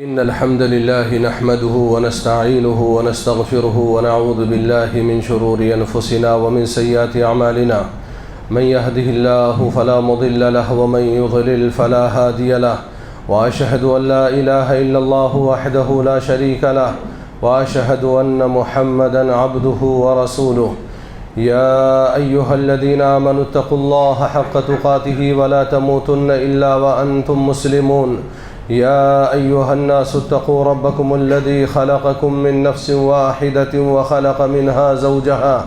إن الحمد لله نحمده ونستعينه ونستغفره ونعوذ بالله من شرور أنفسنا ومن سيئات أعمالنا. من يهده الله فلا مضل له ومن يضلل فلا هادي له، وأشهد أن لا إله إلا الله وحده لا شريك له، وأشهد أن محمدا عبده ورسوله. يا أيها الذين آمنوا اتقوا الله حق تقاته ولا تموتن إلا وأنتم مسلمون. يا أيها الناس اتقوا ربكم الذي خلقكم من نفس واحدة وخلق منها زوجها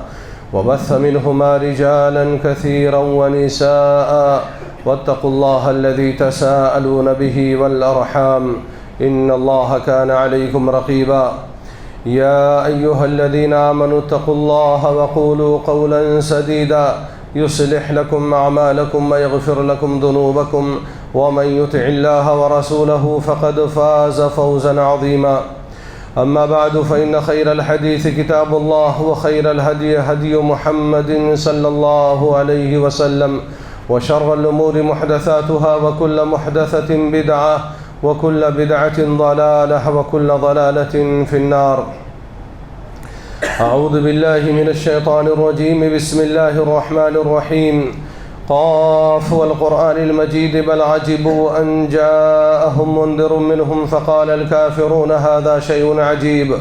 وبث منهما رجالا كثيرا ونساء، واتقوا الله الذي تساءلون به والأرحام إن الله كان عليكم رقيبا. يا أيها الذين آمنوا اتقوا الله وقولوا قولا سديدا يصلح لكم أعمالكم ويغفر لكم ذنوبكم، ومن يطع الله ورسوله فقد فاز فوزا عظيما. أما بعد، فإن خير الحديث كتاب الله، وخير الهدي هدي محمد صلى الله عليه وسلم، وشر الأمور محدثاتها، وكل محدثة بدعة، وكل بدعة ضلالة، وكل ضلالة في النار. أعوذ بالله من الشيطان الرجيم. بسم الله الرحمن الرحيم. قاف والقرآن المجيد بل عجبوا أن جاءهم منذر منهم فقال الكافرون هذا شيء عجيب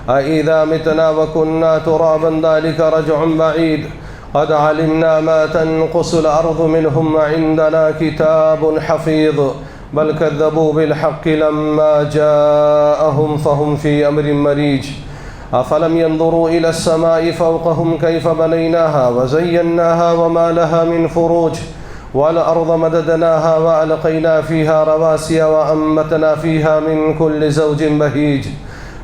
أإذا متنا وكنا ترابا ذلك رجع بعيد قد علمنا ما تنقص الأرض منهم وعندنا كتاب حفيظ بل كذبوا بالحق لما جاءهم فهم في أمر مريج. أفلم ينظروا إلى السماء فوقهم كيف بنيناها وزيناها وما لها من فروج والأرض مددناها وألقينا فيها رواسي وأنبتنا فيها من كل زوج بهيج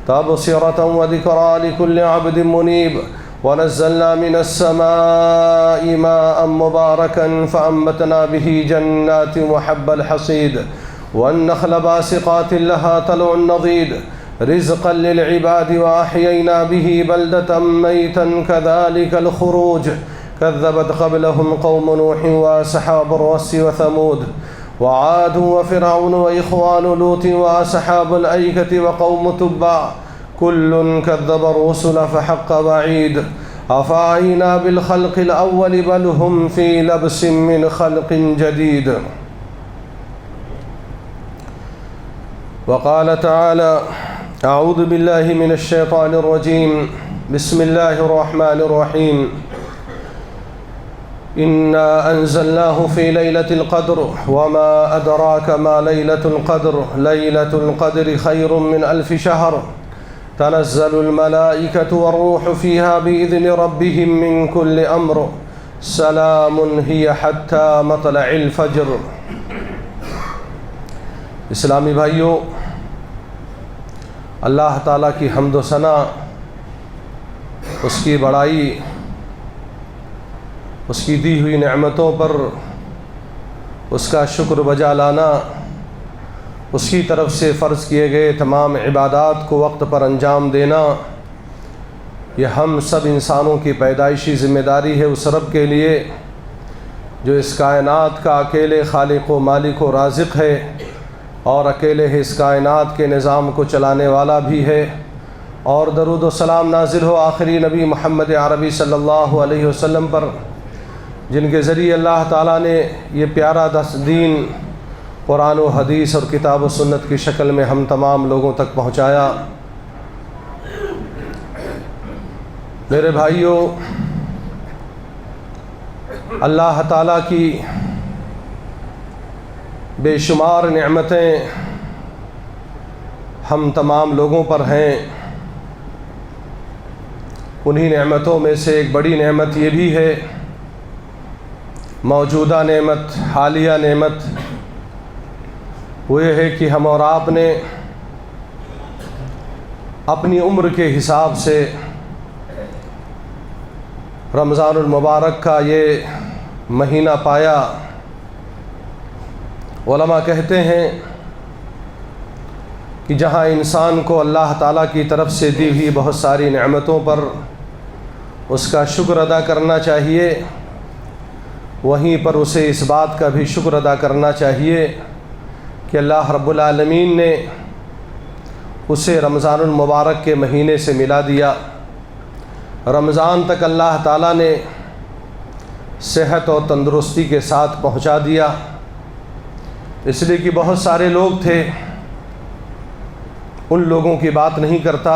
تبصرة وذكرى لكل عبد منيب. ونزلنا من السماء ماء مباركا فأنبتنا به جنات وحب الحصيد والنخل باسقات لها طلع نضيد رزقا للعباد وأحيينا به بلدة ميتا كذلك الخروج. كذبت قبلهم قوم نوح وأصحاب الرس وثمود وعاد وفرعون وإخوان لوط وأصحاب الأيكة وقوم تبع كل كذب الرسل فحق وعيد. أفعينا بالخلق الأول بل هم في لبس من خلق جديد. وقال تعالى: أعوذ بالله من الشيطان الرجيم. بسم الله الرحمن الرحيم. إنا أنزلناه في ليلة القدر وما أدراك ما ليلة القدر ليلة القدر خير من 1000 شهر تنزل الملائكة والروح فيها بإذن ربهم من كل أمر سلام هي حتى مطلع الفجر. اسلامی بھائیو، اللہ تعالیٰ کی حمد و ثنا، اس کی بڑائی، اس کی دی ہوئی نعمتوں پر اس کا شکر بجا لانا، اس کی طرف سے فرض کیے گئے تمام عبادات کو وقت پر انجام دینا، یہ ہم سب انسانوں کی پیدائشی ذمہ داری ہے اس رب کے لیے جو اس کائنات کا اکیلے خالق و مالک و رازق ہے اور اکیلے ہی اس کائنات کے نظام کو چلانے والا بھی ہے. اور درود و سلام نازل ہو آخری نبی محمد عربی صلی اللہ علیہ وسلم پر، جن کے ذریعے اللہ تعالیٰ نے یہ پیارا دین قرآن و حدیث اور کتاب و سنت کی شکل میں ہم تمام لوگوں تک پہنچایا. میرے بھائیوں، اللہ تعالیٰ کی بے شمار نعمتیں ہم تمام لوگوں پر ہیں. انہی نعمتوں میں سے ایک بڑی نعمت یہ بھی ہے، موجودہ نعمت، حالیہ نعمت، وہ یہ ہے کہ ہم اور آپ نے اپنی عمر کے حساب سے رمضان المبارک کا یہ مہینہ پایا. علماء کہتے ہیں کہ جہاں انسان کو اللہ تعالیٰ کی طرف سے دی ہوئی بہت ساری نعمتوں پر اس کا شکر ادا کرنا چاہیے، وہیں پر اسے اس بات کا بھی شکر ادا کرنا چاہیے کہ اللہ رب العالمین نے اسے رمضان المبارک کے مہینے سے ملا دیا۔ رمضان تک اللہ تعالیٰ نے صحت اور تندرستی کے ساتھ پہنچا دیا، اس لیے کہ بہت سارے لوگ تھے، ان لوگوں کی بات نہیں کرتا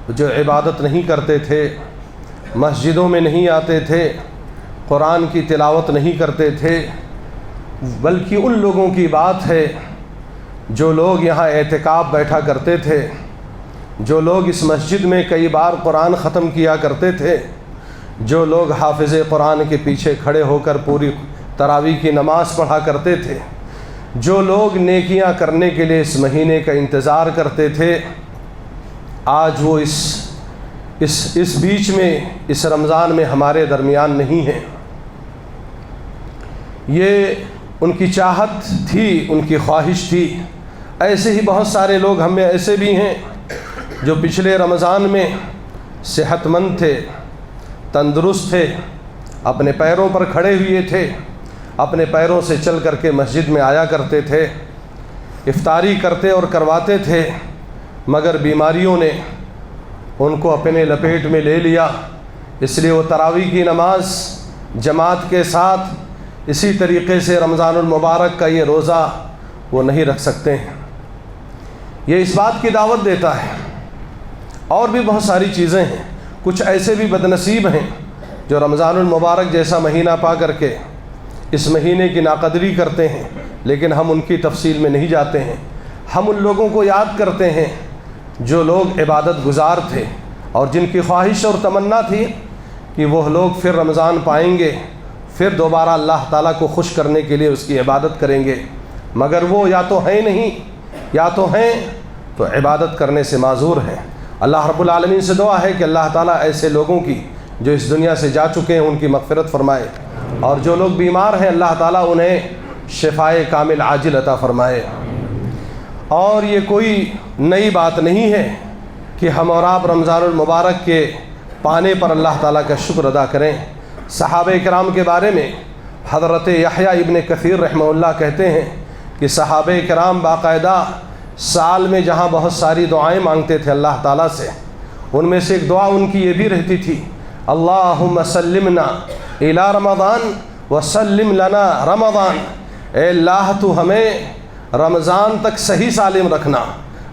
جو عبادت نہیں کرتے تھے، مسجدوں میں نہیں آتے تھے، قرآن کی تلاوت نہیں کرتے تھے، بلکہ ان لوگوں کی بات ہے جو لوگ یہاں اعتکاف بیٹھا کرتے تھے، جو لوگ اس مسجد میں کئی بار قرآن ختم کیا کرتے تھے، جو لوگ حافظ قرآن کے پیچھے کھڑے ہو کر پوری تراویح کی نماز پڑھا کرتے تھے، جو لوگ نیکیاں کرنے کے لیے اس مہینے کا انتظار کرتے تھے، آج وہ اس بیچ میں اس رمضان میں ہمارے درمیان نہیں ہیں۔ یہ ان کی چاہت تھی، ان کی خواہش تھی۔ ایسے ہی بہت سارے لوگ ہم میں ایسے بھی ہیں جو پچھلے رمضان میں صحت مند تھے، تندرست تھے، اپنے پیروں پر کھڑے ہوئے تھے، اپنے پیروں سے چل کر کے مسجد میں آیا کرتے تھے، افطاری کرتے اور کرواتے تھے، مگر بیماریوں نے ان کو اپنے لپیٹ میں لے لیا، اس لیے وہ تراویح کی نماز جماعت کے ساتھ اسی طریقے سے رمضان المبارک کا یہ روزہ وہ نہیں رکھ سکتے ہیں۔ یہ اس بات کی دعوت دیتا ہے، اور بھی بہت ساری چیزیں ہیں۔ کچھ ایسے بھی بدنصیب ہیں جو رمضان المبارک جیسا مہینہ پا کر کے اس مہینے کی ناقدری کرتے ہیں، لیکن ہم ان کی تفصیل میں نہیں جاتے ہیں۔ ہم ان لوگوں کو یاد کرتے ہیں جو لوگ عبادت گزار تھے اور جن کی خواہش اور تمنا تھی کہ وہ لوگ پھر رمضان پائیں گے، پھر دوبارہ اللہ تعالیٰ کو خوش کرنے کے لیے اس کی عبادت کریں گے، مگر وہ یا تو ہیں نہیں، یا تو ہیں تو عبادت کرنے سے معذور ہیں۔ اللہ رب العالمین سے دعا ہے کہ اللہ تعالیٰ ایسے لوگوں کی جو اس دنیا سے جا چکے ہیں ان کی مغفرت فرمائے، اور جو لوگ بیمار ہیں اللہ تعالیٰ انہیں شفائے کامل عاجل عطا فرمائے۔ اور یہ کوئی نئی بات نہیں ہے کہ ہم اور آپ رمضان المبارک کے پانے پر اللہ تعالیٰ کا شکر ادا کریں۔ صحابہ کرام کے بارے میں حضرت یحییٰ ابن کثیر رحمہ اللہ کہتے ہیں کہ صحابہ کرام باقاعدہ سال میں جہاں بہت ساری دعائیں مانگتے تھے اللہ تعالیٰ سے، ان میں سے ایک دعا ان کی یہ بھی رہتی تھی، اللہم سلمنا الی رمضان وسلم لنا رمضان، اے اللہ تو ہمیں رمضان تک صحیح سالم رکھنا،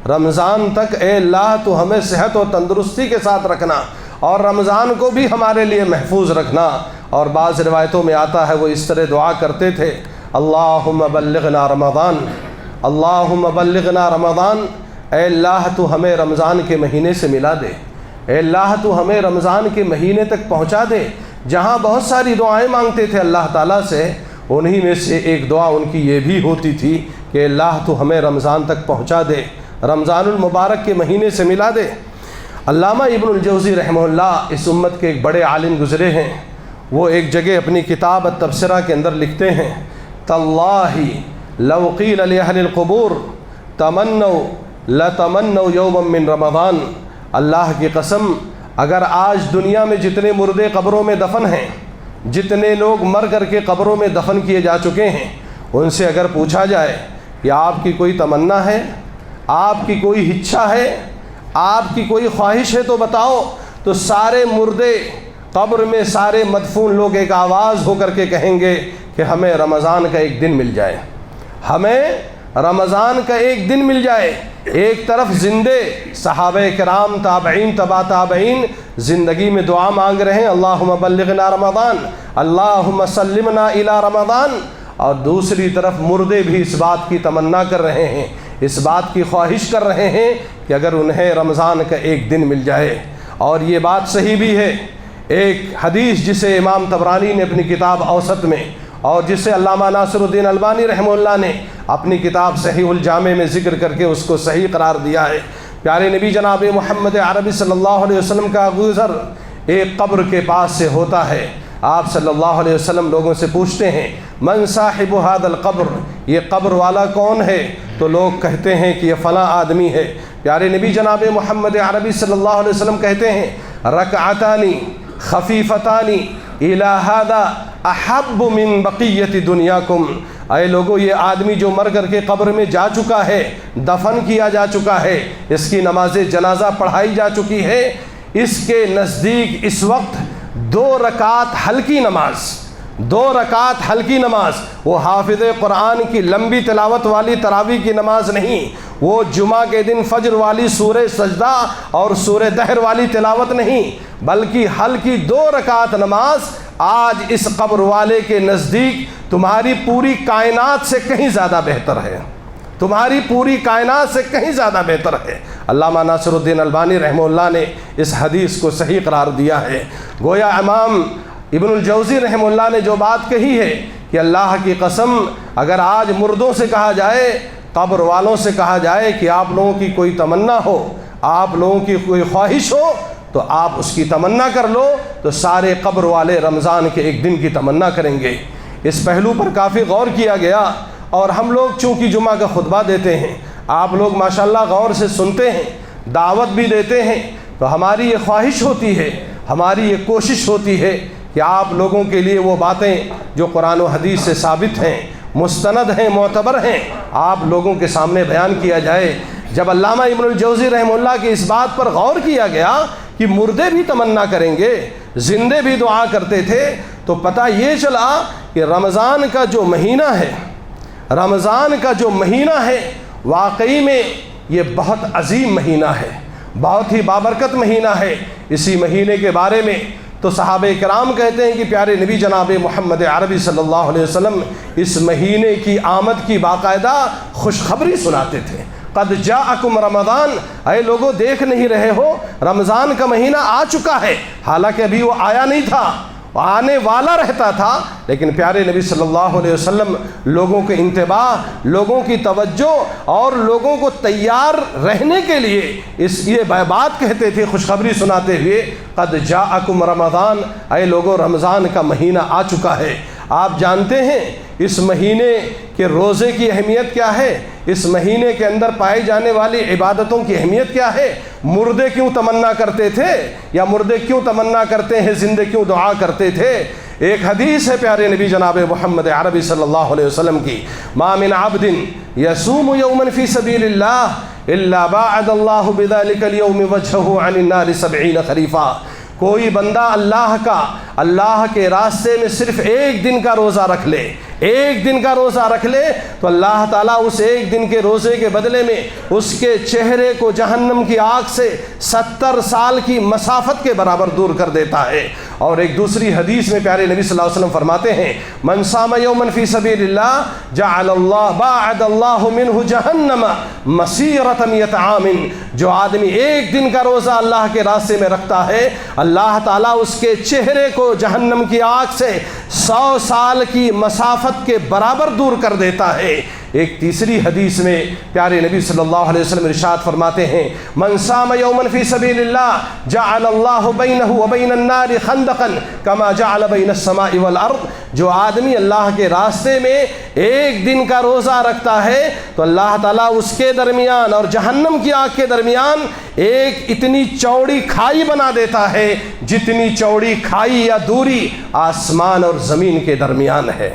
رمضان تک اے اللہ تو ہمیں صحت و تندرستی کے ساتھ رکھنا، اور رمضان کو بھی ہمارے لیے محفوظ رکھنا۔ اور بعض روایتوں میں آتا ہے وہ اس طرح دعا کرتے تھے، اللہم بلغنا رمضان، اللہم بلغنا رمضان، اے اللہ تو ہمیں رمضان کے مہینے سے ملا دے، اے اللہ تو ہمیں رمضان کے مہینے تک پہنچا دے۔ جہاں بہت ساری دعائیں مانگتے تھے اللہ تعالیٰ سے، انہی میں سے ایک دعا ان کی یہ بھی ہوتی تھی کہ اللہ تو ہمیں رمضان تک پہنچا دے، رمضان المبارک کے مہینے سے ملا دے۔ علامہ ابن الجوزی رحمہ اللہ اس امت کے ایک بڑے عالم گزرے ہیں، وہ ایک جگہ اپنی کتاب التبصرہ کے اندر لکھتے ہیں، تاللہ لو قیل لأہل القبور تمنوا لتمنوا یوما من رمضان، اللہ کی قسم اگر آج دنیا میں جتنے مردے قبروں میں دفن ہیں، جتنے لوگ مر کر کے قبروں میں دفن کیے جا چکے ہیں، ان سے اگر پوچھا جائے کہ آپ کی کوئی تمنا ہے، آپ کی کوئی اچھا ہے، آپ کی کوئی خواہش ہے تو بتاؤ، تو سارے مردے قبر میں سارے مدفون لوگ ایک آواز ہو کر کے کہیں گے کہ ہمیں رمضان کا ایک دن مل جائے، ہمیں رمضان کا ایک دن مل جائے۔ ایک طرف زندے صحابہ کرام، تابعین، تبع تابعین زندگی میں دعا مانگ رہے ہیں، اللہم بلغنا رمضان، اللہم سلمنا الی رمضان، اور دوسری طرف مردے بھی اس بات کی تمنا کر رہے ہیں، اس بات کی خواہش کر رہے ہیں کہ اگر انہیں رمضان کا ایک دن مل جائے۔ اور یہ بات صحیح بھی ہے۔ ایک حدیث جسے امام طبرانی نے اپنی کتاب اوسط میں، اور جسے علامہ ناصر الدین البانی رحمہ اللہ نے اپنی کتاب صحیح الجامع میں ذکر کر کے اس کو صحیح قرار دیا ہے، پیارے نبی جناب محمد عربی صلی اللہ علیہ وسلم کا گزر ایک قبر کے پاس سے ہوتا ہے۔ آپ صلی اللہ علیہ وسلم لوگوں سے پوچھتے ہیں، من صاحب هذا القبر، یہ قبر والا کون ہے؟ تو لوگ کہتے ہیں کہ یہ فلاں آدمی ہے۔ پیارے نبی جناب محمد عربی صلی اللہ علیہ وسلم کہتے ہیں، رکعتانی خفیفتانی الی هذا احب من بقیت دنیاکم، اے لوگوں یہ آدمی جو مر کر کے قبر میں جا چکا ہے، دفن کیا جا چکا ہے، اس کی نماز جنازہ پڑھائی جا چکی ہے، اس کے نزدیک اس وقت 2 رکعت ہلکی نماز، وہ حافظ قرآن کی لمبی تلاوت والی تراویح کی نماز نہیں، وہ جمعہ کے دن فجر والی سورہ سجدہ اور سورہ دہر والی تلاوت نہیں، بلکہ ہلکی 2 رکعت نماز آج اس قبر والے کے نزدیک تمہاری پوری کائنات سے کہیں زیادہ بہتر ہے، تمہاری پوری کائنات سے کہیں زیادہ بہتر ہے۔ علامہ ناصر الدین البانی رحمہ اللہ نے اس حدیث کو صحیح قرار دیا ہے۔ گویا امام ابن الجوزی رحمہ اللہ نے جو بات کہی ہے کہ اللہ کی قسم اگر آج مردوں سے کہا جائے، قبر والوں سے کہا جائے کہ آپ لوگوں کی کوئی تمنا ہو، آپ لوگوں کی کوئی خواہش ہو تو آپ اس کی تمنا کر لو، تو سارے قبر والے رمضان کے ایک دن کی تمنا کریں گے۔ اس پہلو پر کافی غور کیا گیا، اور ہم لوگ چونکہ جمعہ کا خطبہ دیتے ہیں، آپ لوگ ماشاءاللہ غور سے سنتے ہیں، دعوت بھی دیتے ہیں، تو ہماری یہ خواہش ہوتی ہے، ہماری یہ کوشش ہوتی ہے کہ آپ لوگوں کے لیے وہ باتیں جو قرآن و حدیث سے ثابت ہیں، مستند ہیں، معتبر ہیں، آپ لوگوں کے سامنے بیان کیا جائے۔ جب علامہ ابن الجوزی رحمہ اللہ کی اس بات پر غور کیا گیا کہ مردے بھی تمنا کریں گے، زندے بھی دعا کرتے تھے، تو پتہ یہ چلا کہ رمضان کا جو مہینہ ہے واقعی میں یہ بہت عظیم مہینہ ہے، بہت ہی بابرکت مہینہ ہے۔ اسی مہینے کے بارے میں تو صحابہ کرام کہتے ہیں کہ پیارے نبی جناب محمد عربی صلی اللہ علیہ وسلم اس مہینے کی آمد کی باقاعدہ خوشخبری سناتے تھے۔ قد جاءکم رمضان، اے لوگوں دیکھ نہیں رہے ہو، رمضان کا مہینہ آ چکا ہے، حالانکہ ابھی وہ آیا نہیں تھا، آنے والا رہتا تھا، لیکن پیارے نبی صلی اللہ علیہ وسلم لوگوں کے انتباہ، لوگوں کی توجہ اور لوگوں کو تیار رہنے کے لیے یہ بات کہتے تھے خوشخبری سناتے ہوئے، قد جاءکم رمضان، اے لوگوں رمضان کا مہینہ آ چکا ہے۔ آپ جانتے ہیں اس مہینے کے روزے کی اہمیت کیا ہے، اس مہینے کے اندر پائی جانے والی عبادتوں کی اہمیت کیا ہے؟ مردے کیوں تمنا کرتے تھے، یا مردے کیوں تمنا کرتے ہیں، زندے کیوں دعا کرتے تھے؟ ایک حدیث ہے پیارے نبی جناب محمد عربی صلی اللہ علیہ وسلم کی، ما من عبد یصوم یوما فی سبیل اللہ الا باعد اللہ بذلک اليوم وجہہ عن النار 70 خریفا۔ کوئی بندہ اللہ کے راستے میں صرف ایک دن کا روزہ رکھ لے، تو اللہ تعالیٰ اس ایک دن کے روزے کے بدلے میں اس کے چہرے کو جہنم کی آگ سے 70 سال کی مسافت کے برابر دور کر دیتا ہے۔ اور ایک دوسری حدیث میں پیارے نبی صلی اللہ علیہ وسلم فرماتے ہیں، من صام یوما فی سبیل اللہ جعل اللہ باعد اللہ منہ جہنم مسیرۃ 100 عام۔ جو آدمی ایک دن کا روزہ اللہ کے راستے میں رکھتا ہے، اللہ تعالیٰ اس کے چہرے کو جہنم کی آگ سے 100 سال کی مسافت کے برابر دور کر دیتا ہے۔ ایک تیسری حدیث میں پیارے نبی صلی اللہ علیہ وسلم ارشاد فرماتے ہیں، من صام یوما فی سبیل اللہ جعل اللہ بینہ وبین النار خندقا کما جعل بین السماء والارض۔ جو آدمی اللہ کے راستے میں ایک دن کا روزہ رکھتا ہے تو اللہ تعالیٰ اس کے درمیان اور جہنم کی آگ کے درمیان ایک اتنی چوڑی کھائی بنا دیتا ہے جتنی چوڑی کھائی یا دوری آسمان اور زمین کے درمیان ہے۔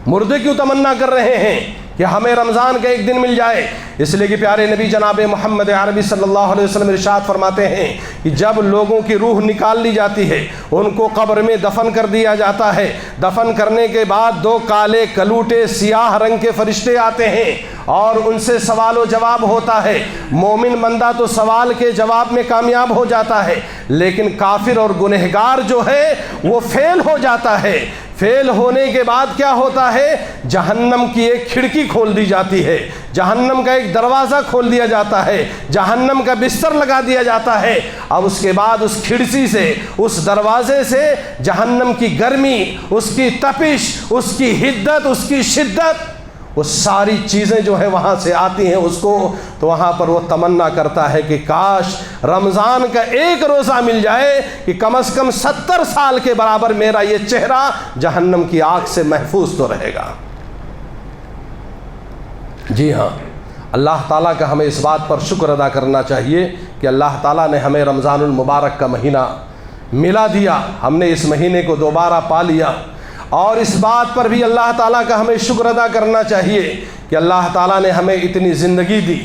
مردے کیوں تمنا کر رہے ہیں کہ ہمیں رمضان کا ایک دن مل جائے؟ اس لیے کہ پیارے نبی جناب محمد عربی صلی اللہ علیہ وسلم ارشاد فرماتے ہیں کہ جب لوگوں کی روح نکال لی جاتی ہے، ان کو قبر میں دفن کر دیا جاتا ہے، دفن کرنے کے بعد 2 کالے کلوٹے سیاہ رنگ کے فرشتے آتے ہیں اور ان سے سوال و جواب ہوتا ہے۔ مومن بندہ تو سوال کے جواب میں کامیاب ہو جاتا ہے، لیکن کافر اور گنہگار جو ہے وہ فیل ہو جاتا ہے۔ فیل ہونے کے بعد کیا ہوتا ہے؟ جہنم کی ایک کھڑکی کھول دی جاتی ہے، جہنم کا ایک دروازہ کھول دیا جاتا ہے، جہنم کا بستر لگا دیا جاتا ہے۔ اب اس کے بعد اس کھڑکی سے، اس دروازے سے جہنم کی گرمی، اس کی تپش، اس کی حدت، اس کی شدت، وہ ساری چیزیں جو ہے وہاں سے آتی ہیں اس کو، تو وہاں پر وہ تمنا کرتا ہے کہ کاش رمضان کا ایک روزہ مل جائے کہ کم از کم 70 سال کے برابر میرا یہ چہرہ جہنم کی آگ سے محفوظ تو رہے گا۔ جی ہاں، اللہ تعالیٰ کا ہمیں اس بات پر شکر ادا کرنا چاہیے کہ اللہ تعالیٰ نے ہمیں رمضان المبارک کا مہینہ ملا دیا، ہم نے اس مہینے کو دوبارہ پا لیا، اور اس بات پر بھی اللہ تعالیٰ کا ہمیں شکر ادا کرنا چاہیے کہ اللہ تعالیٰ نے ہمیں اتنی زندگی دی،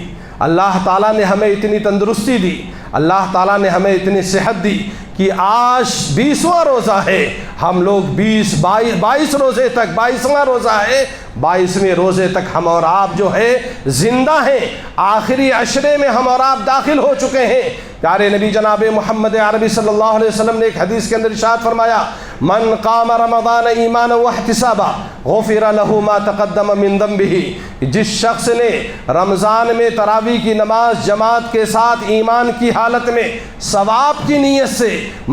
اللہ تعالیٰ نے ہمیں اتنی تندرستی دی، اللہ تعالیٰ نے ہمیں اتنی صحت دی کہ آج 20واں روزہ ہے، ہم لوگ 22 روزے تک، 22واں روزہ ہے، 22ویں روزے تک ہم اور آپ جو ہے زندہ ہیں، آخری عشرے میں ہم اور آپ داخل ہو چکے ہیں۔ پیارے نبی جناب محمد عربی صلی اللہ علیہ وسلم نے ایک حدیث کے اندر ارشاد فرمایا، من قام رمضان ایمانا واحتسابا غفر له ما تقدم من ذنبه، جس شخص نے رمضان میں تراویح کی نماز جماعت کے ساتھ ایمان کی حالت میں ثواب کی نیت سے،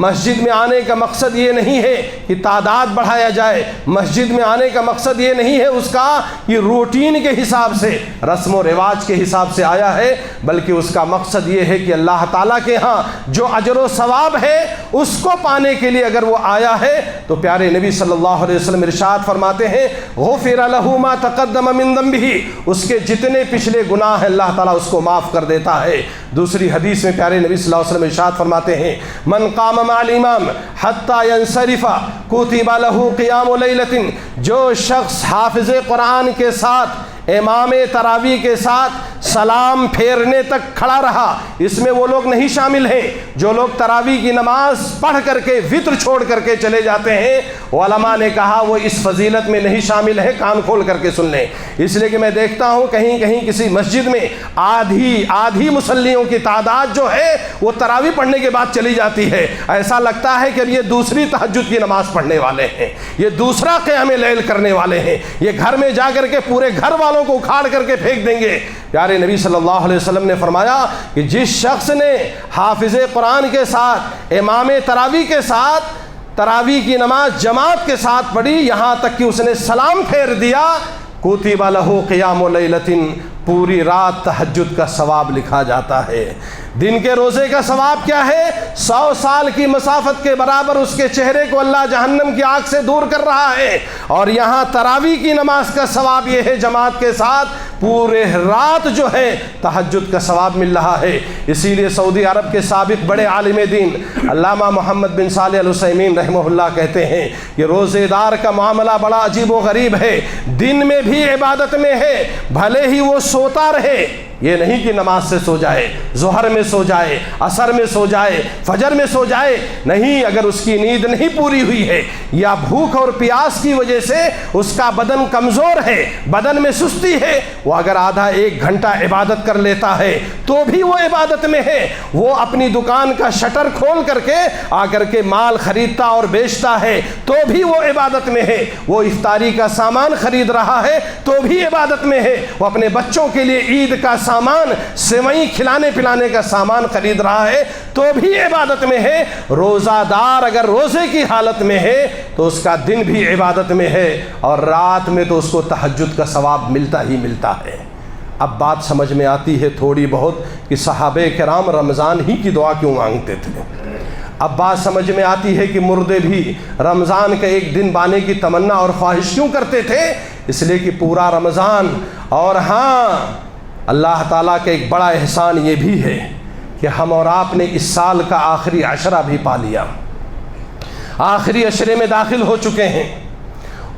مسجد میں آنے کا مقصد یہ نہیں ہے کہ تعداد بڑھایا جائے، مسجد میں آنے کا مقصد یہ نہیں ہے اس کا کہ روٹین کے حساب سے، رسم و رواج کے حساب سے آیا ہے، بلکہ اس کا مقصد یہ ہے کہ اللہ تعالیٰ کے ہاں جو اجر و ثواب ہے اس کو پانے کے لیے اگر وہ آیا ہے تو پیارے نبی صلی اللہ علیہ وسلم ارشاد فرماتے ہیں غفر له ما تقدم من ذنبه، اس کے جتنے پچھلے گناہ ہیں اللہ تعالیٰ اس کو معاف کر دیتا ہے۔ دوسری حدیث میں پیارے نبی صلی اللہ علیہ وسلم ارشاد فرماتے ہیں من قام مع الامام حتى ينصرف كتب له قيام ليلة، جو شخص حافظ قرآن کے ساتھ امام تراویح کے ساتھ سلام پھیرنے تک کھڑا رہا، اس میں وہ لوگ نہیں شامل ہیں جو لوگ تراویح کی نماز پڑھ کر کے وتر چھوڑ کر کے چلے جاتے ہیں، علماء نے کہا وہ اس فضیلت میں نہیں شامل ہے، کان کھول کر کے سن لیں۔ اس لیے کہ میں دیکھتا ہوں کہیں کہیں کسی مسجد میں آدھی مصلیوں کی تعداد جو ہے وہ تراویح پڑھنے کے بعد چلی جاتی ہے، ایسا لگتا ہے کہ یہ دوسری تہجد کی نماز پڑھنے والے ہیں، یہ دوسرا قیام لیل کرنے والے ہیں، یہ گھر میں جا کر کے پورے گھر والوں کو اکھاڑ کر کے پھینک دیں گے۔ پیارے نبی صلی اللہ علیہ وسلم نے فرمایا کہ جس شخص نے حافظ قرآن کے ساتھ امام تراویح کے ساتھ تراویح کی نماز جماعت کے ساتھ پڑھی، یہاں تک کہ اس نے سلام پھیر دیا، کتب لہ قیام لیلۃ، پوری رات تہجد کا ثواب لکھا جاتا ہے۔ دن کے روزے کا ثواب کیا ہے؟ 100 سال کی مسافت کے برابر اس کے چہرے کو اللہ جہنم کی آگ سے دور کر رہا ہے، اور یہاں تراویح کی نماز کا ثواب یہ ہے جماعت کے ساتھ پورے رات جو ہے تہجد کا ثواب مل رہا ہے۔ اسی لیے سعودی عرب کے سابق بڑے عالم دین علامہ محمد بن صالح العثیمین رحمہ اللہ کہتے ہیں کہ روزے دار کا معاملہ بڑا عجیب و غریب ہے، دن میں بھی عبادت میں ہے، بھلے ہی وہ سوتا رہے، یہ نہیں کہ نماز سے سو جائے، ظہر میں سو جائے، عصر میں سو جائے، فجر میں سو جائے، نہیں، اگر اس کی نیند نہیں پوری ہوئی ہے یا بھوک اور پیاس کی وجہ سے اس کا بدن کمزور ہے، بدن میں سستی ہے، وہ اگر آدھا 1 گھنٹہ عبادت کر لیتا ہے تو بھی وہ عبادت میں ہے۔ وہ اپنی دکان کا شٹر کھول کر کے آ کر کے مال خریدتا اور بیچتا ہے تو بھی وہ عبادت میں ہے، وہ افطاری کا سامان خرید رہا ہے تو بھی عبادت میں ہے، وہ اپنے بچوں کے لیے عید کا سامان، سیوئیں کھلانے پلانے کا سامان خرید رہا ہے تو بھی عبادت میں ہے۔ روزہ دار اگر روزے کی حالت میں ہے تو اس کا دن بھی عبادت میں ہے، اور رات میں تو اس کو تہجد کا ثواب ملتا ہی ملتا ہے۔ اب بات سمجھ میں آتی ہے تھوڑی بہت کہ صحابہ کرام رمضان ہی کی دعا کیوں مانگتے تھے۔ اب بات سمجھ میں آتی ہے کہ مردے بھی رمضان کا ایک دن بانے کی تمنا اور خواہش کیوں کرتے تھے، اس لیے کہ پورا رمضان، اور ہاں اللہ تعالیٰ کا ایک بڑا احسان یہ بھی ہے کہ ہم اور آپ نے اس سال کا آخری عشرہ بھی پا لیا، آخری عشرے میں داخل ہو چکے ہیں،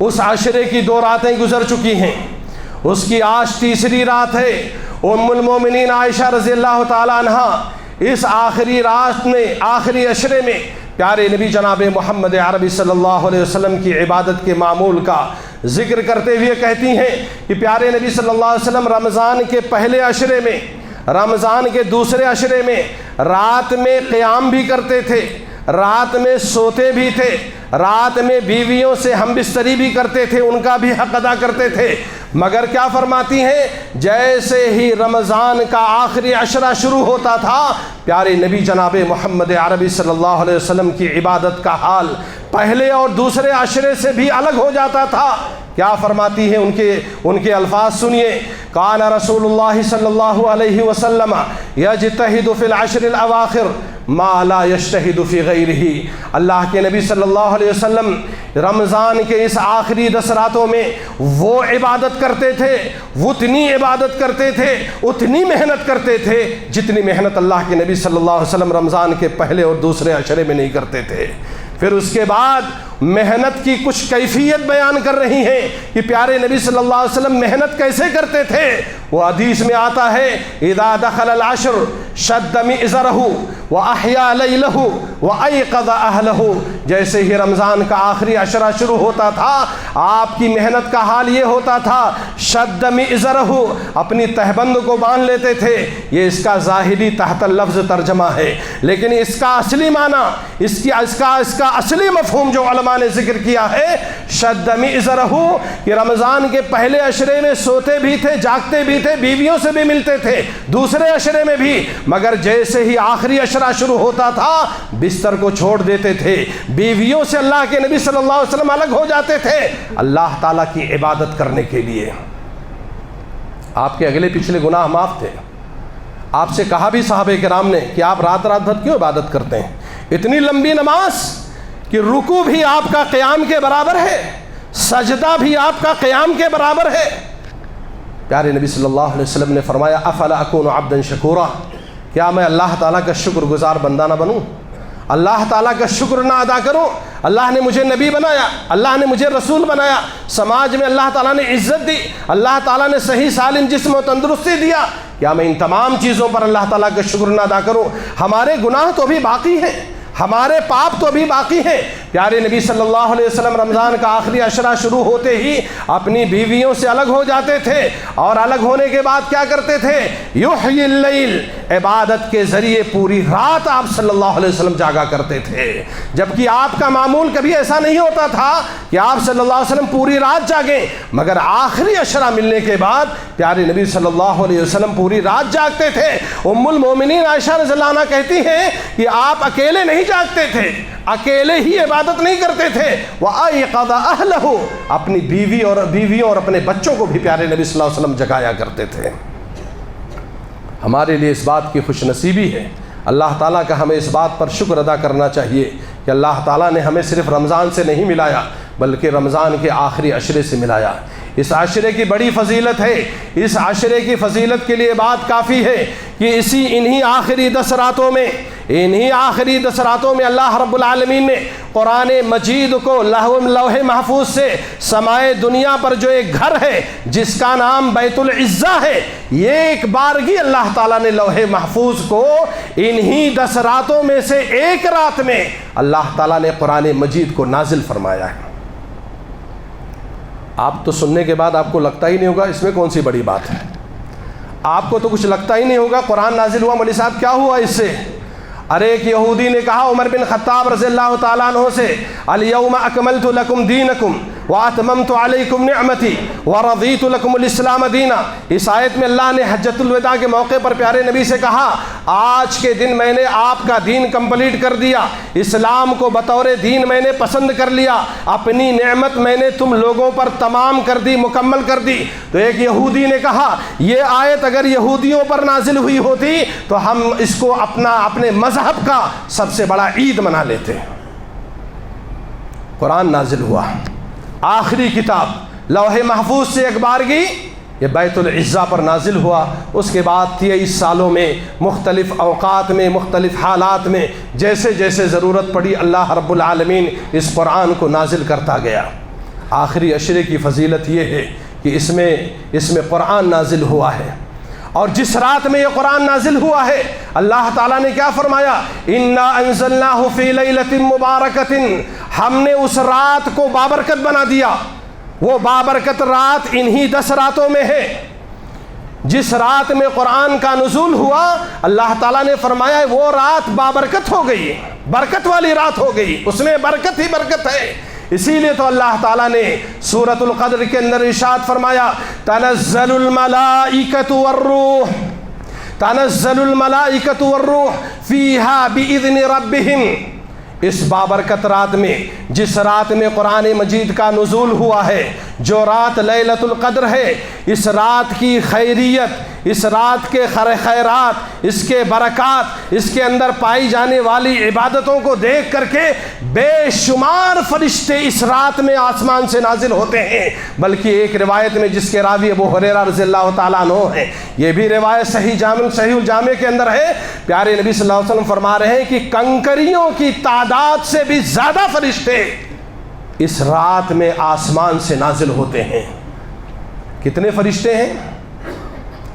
اس عشرے کی 2 راتیں گزر چکی ہیں، اس کی آج تیسری رات ہے۔ ام المومنین عائشہ رضی اللہ تعالیٰ عنہ اس آخری رات میں، آخری عشرے میں پیارے نبی جناب محمد عربی صلی اللہ علیہ وسلم کی عبادت کے معمول کا ذکر کرتے ہوئے کہتی ہیں کہ پیارے نبی صلی اللہ علیہ وسلم رمضان کے پہلے عشرے میں، رمضان کے دوسرے عشرے میں رات میں قیام بھی کرتے تھے، رات میں سوتے بھی تھے، رات میں بیویوں سے ہم بستری بھی کرتے تھے، ان کا بھی حق ادا کرتے تھے، مگر کیا فرماتی ہیں، جیسے ہی رمضان کا آخری عشرہ شروع ہوتا تھا پیارے نبی جناب محمد عربی صلی اللہ علیہ وسلم کی عبادت کا حال پہلے اور دوسرے عشرے سے بھی الگ ہو جاتا تھا۔ کیا فرماتی ہیں، ان کے الفاظ سنیے، کان رسول اللہ صلی اللہ علیہ وسلم یجتہد فی العشر الاواخر ما لا یجتہد فی غیرہ، اللہ کے نبی صلی اللہ علیہ وسلم رمضان کے اس آخری 10 راتوں میں وہ عبادت کرتے تھے، وہ اتنی عبادت کرتے تھے، اتنی محنت کرتے تھے جتنی محنت اللہ کے نبی صلی اللہ علیہ وسلم رمضان کے پہلے اور دوسرے عشرے میں نہیں کرتے تھے۔ پھر اس کے بعد محنت کی کچھ کیفیت بیان کر رہی ہیں کہ پیارے نبی صلی اللہ علیہ وسلم محنت کیسے کرتے تھے۔ وہ حدیث میں آتا ہے اذا دخل العشر شد مئزرہ واحیا لیلہ وایقظ اہلہ، جیسے ہی رمضان کا آخری عشرہ شروع ہوتا تھا آپ کی محنت کا حال یہ ہوتا تھا شد مئزرہ، اپنی تہبند کو باندھ لیتے تھے۔ یہ اس کا ظاہری تحت اللفظ ترجمہ ہے، لیکن اس کا اصلی معنی، اس کا اصلی مفہوم جو علماء نے ذکر کیا ہے شد مئزرہ، کہ رمضان کے پہلے عشرے میں سوتے بھی تھے، جاگتے بھی تھے، بیویوں سے بھی ملتے تھے، دوسرے عشرے میں بھی، مگر جیسے ہی آخری عشرہ شروع ہوتا تھا بستر کو چھوڑ دیتے تھے، بیویوں سے اللہ کے نبی صلی اللہ علیہ وسلم الگ ہو جاتے تھے اللہ تعالیٰ کی عبادت کرنے کے لیے۔ آپ کے اگلے پچھلے گناہ معاف تھے۔ آپ سے کہا بھی صحابہ کرام نے کہ آپ رات رات بھر کیوں عبادت کرتے ہیں؟ اتنی لمبی نماز کہ رکوع بھی آپ کا قیام کے برابر ہے، سجدہ بھی آپ کا قیام کے برابر ہے۔ پیارے نبی صلی اللہ علیہ وسلم نے فرمایا افلا اکون عبدا شکورا، کیا میں اللہ تعالیٰ کا شکر گزار بندہ نہ بنوں، اللہ تعالیٰ کا شکر نہ ادا کروں؟ اللہ نے مجھے نبی بنایا، اللہ نے مجھے رسول بنایا، سماج میں اللہ تعالیٰ نے عزت دی، اللہ تعالیٰ نے صحیح سالم جسم و تندرستی دیا، کیا میں ان تمام چیزوں پر اللہ تعالیٰ کا شکر نہ ادا کروں؟ ہمارے گناہ تو بھی باقی ہیں، ہمارے پاپ تو بھی باقی ہیں۔ پیارے نبی صلی اللہ علیہ وسلم رمضان کا آخری عشرہ شروع ہوتے ہی اپنی بیویوں سے الگ ہو جاتے تھے، اور الگ ہونے کے بعد کیا کرتے تھے؟ یحیی اللیل، عبادت کے ذریعے پوری رات آپ صلی اللہ علیہ وسلم جاگا کرتے تھے، جبکہ آپ کا معمول کبھی ایسا نہیں ہوتا تھا کہ آپ صلی اللہ علیہ وسلم پوری رات جاگیں، مگر آخری عشرہ ملنے کے بعد پیارے نبی صلی اللہ علیہ وسلم پوری رات جاگتے تھے۔ ام المومنین عائشہ رضی اللہ عنہ کہتی ہیں کہ آپ اکیلے نہیں جاگتے تھے، اکیلے ہی عبادت نہیں کرتے تھے، وَأَيْقَظَ أَهْلَهُ، اپنی بیویوں اور اپنے بچوں کو بھی پیارے نبی صلی اللہ علیہ وسلم جگایا کرتے تھے۔ ہمارے لیے اس بات کی خوش نصیبی ہے، اللہ تعالیٰ کا ہمیں اس بات پر شکر ادا کرنا چاہیے کہ اللہ تعالیٰ نے ہمیں صرف رمضان سے نہیں ملایا بلکہ رمضان کے آخری عشرے سے ملایا۔ اس عشرے کی بڑی فضیلت ہے، اس عشرے کی فضیلت کے لیے بات کافی ہے کہ انہی آخری 10 راتوں میں اللہ رب العالمین نے قرآن مجید کو لوح محفوظ سے سمائے دنیا پر جو ایک گھر ہے جس کا نام بیت العزہ ہے، یہ ایک بارگی اللہ تعالیٰ نے لوح محفوظ کو انہی 10 راتوں میں سے ایک رات میں اللہ تعالیٰ نے قرآن مجید کو نازل فرمایا ہے۔ آپ تو سننے کے بعد آپ کو لگتا ہی نہیں ہوگا اس میں کون سی بڑی بات ہے، آپ کو تو کچھ لگتا ہی نہیں ہوگا قرآن نازل ہوا، مولوی صاحب کیا ہوا اس سے؟ ارے ایک یہودی نے کہا عمر بن خطاب رضی اللہ تعالیٰ عنہ سے الیوم اکملت لکم دینکم واتممت علیکم نعمتی ورضیت لکم الاسلام دینا۔ اس آیت میں اللہ نے حجۃ الوداع کے موقع پر پیارے نبی سے کہا آج کے دن میں نے آپ کا دین کمپلیٹ کر دیا، اسلام کو بطور دین میں نے پسند کر لیا، اپنی نعمت میں نے تم لوگوں پر تمام کر دی، مکمل کر دی۔ تو ایک یہودی نے کہا یہ آیت اگر یہودیوں پر نازل ہوئی ہوتی تو ہم اس کو اپنے مذہب کا سب سے بڑا عید منا لیتے۔ قرآن نازل ہوا، آخری کتاب لوح محفوظ سے ایک بارگی یہ بیت العزہ پر نازل ہوا۔ اس کے بعد 23 سالوں میں مختلف اوقات میں مختلف حالات میں جیسے جیسے ضرورت پڑی اللہ رب العالمین اس قرآن کو نازل کرتا گیا۔ آخری عشرے کی فضیلت یہ ہے کہ اس میں قرآن نازل ہوا ہے، اور جس رات میں یہ قرآن نازل ہوا ہے اللہ تعالیٰ نے کیا فرمایا؟ اِنَّا أَنزَلْنَاهُ فِي لَيْلَةٍ مُبَارَكَةٍ، ہم نے اس رات کو بابرکت بنا دیا۔ وہ بابرکت رات انہی 10 راتوں میں ہے۔ جس رات میں قرآن کا نزول ہوا اللہ تعالیٰ نے فرمایا وہ رات بابرکت ہو گئی، برکت والی رات ہو گئی، اس میں برکت ہی برکت ہے۔ اسی لیے تو اللہ تعالیٰ نے سورۃ القدر کے اندر ارشاد فرمایا تنزل الملائکۃ والروح، تنزل الملائکۃ والروح فیہا بإذن ربہم۔ اس بابرکت رات میں، جس رات میں قرآن مجید کا نزول ہوا ہے، جو رات لیلۃ القدر ہے، اس رات کی خیریت، اس رات کے خیرات، اس کے برکات، اس کے اندر پائی جانے والی عبادتوں کو دیکھ کر کے بے شمار فرشتے اس رات میں آسمان سے نازل ہوتے ہیں۔ بلکہ ایک روایت میں جس کے راوی ابو ہریرہ رضی اللہ تعالیٰ عنہ ہے، یہ بھی روایت صحیح الجامع کے اندر ہے، پیارے نبی صلی اللہ علیہ وسلم فرما رہے ہیں کہ کنکریوں کی تعداد سے بھی زیادہ فرشتے اس رات میں آسمان سے نازل ہوتے ہیں۔ کتنے فرشتے ہیں؟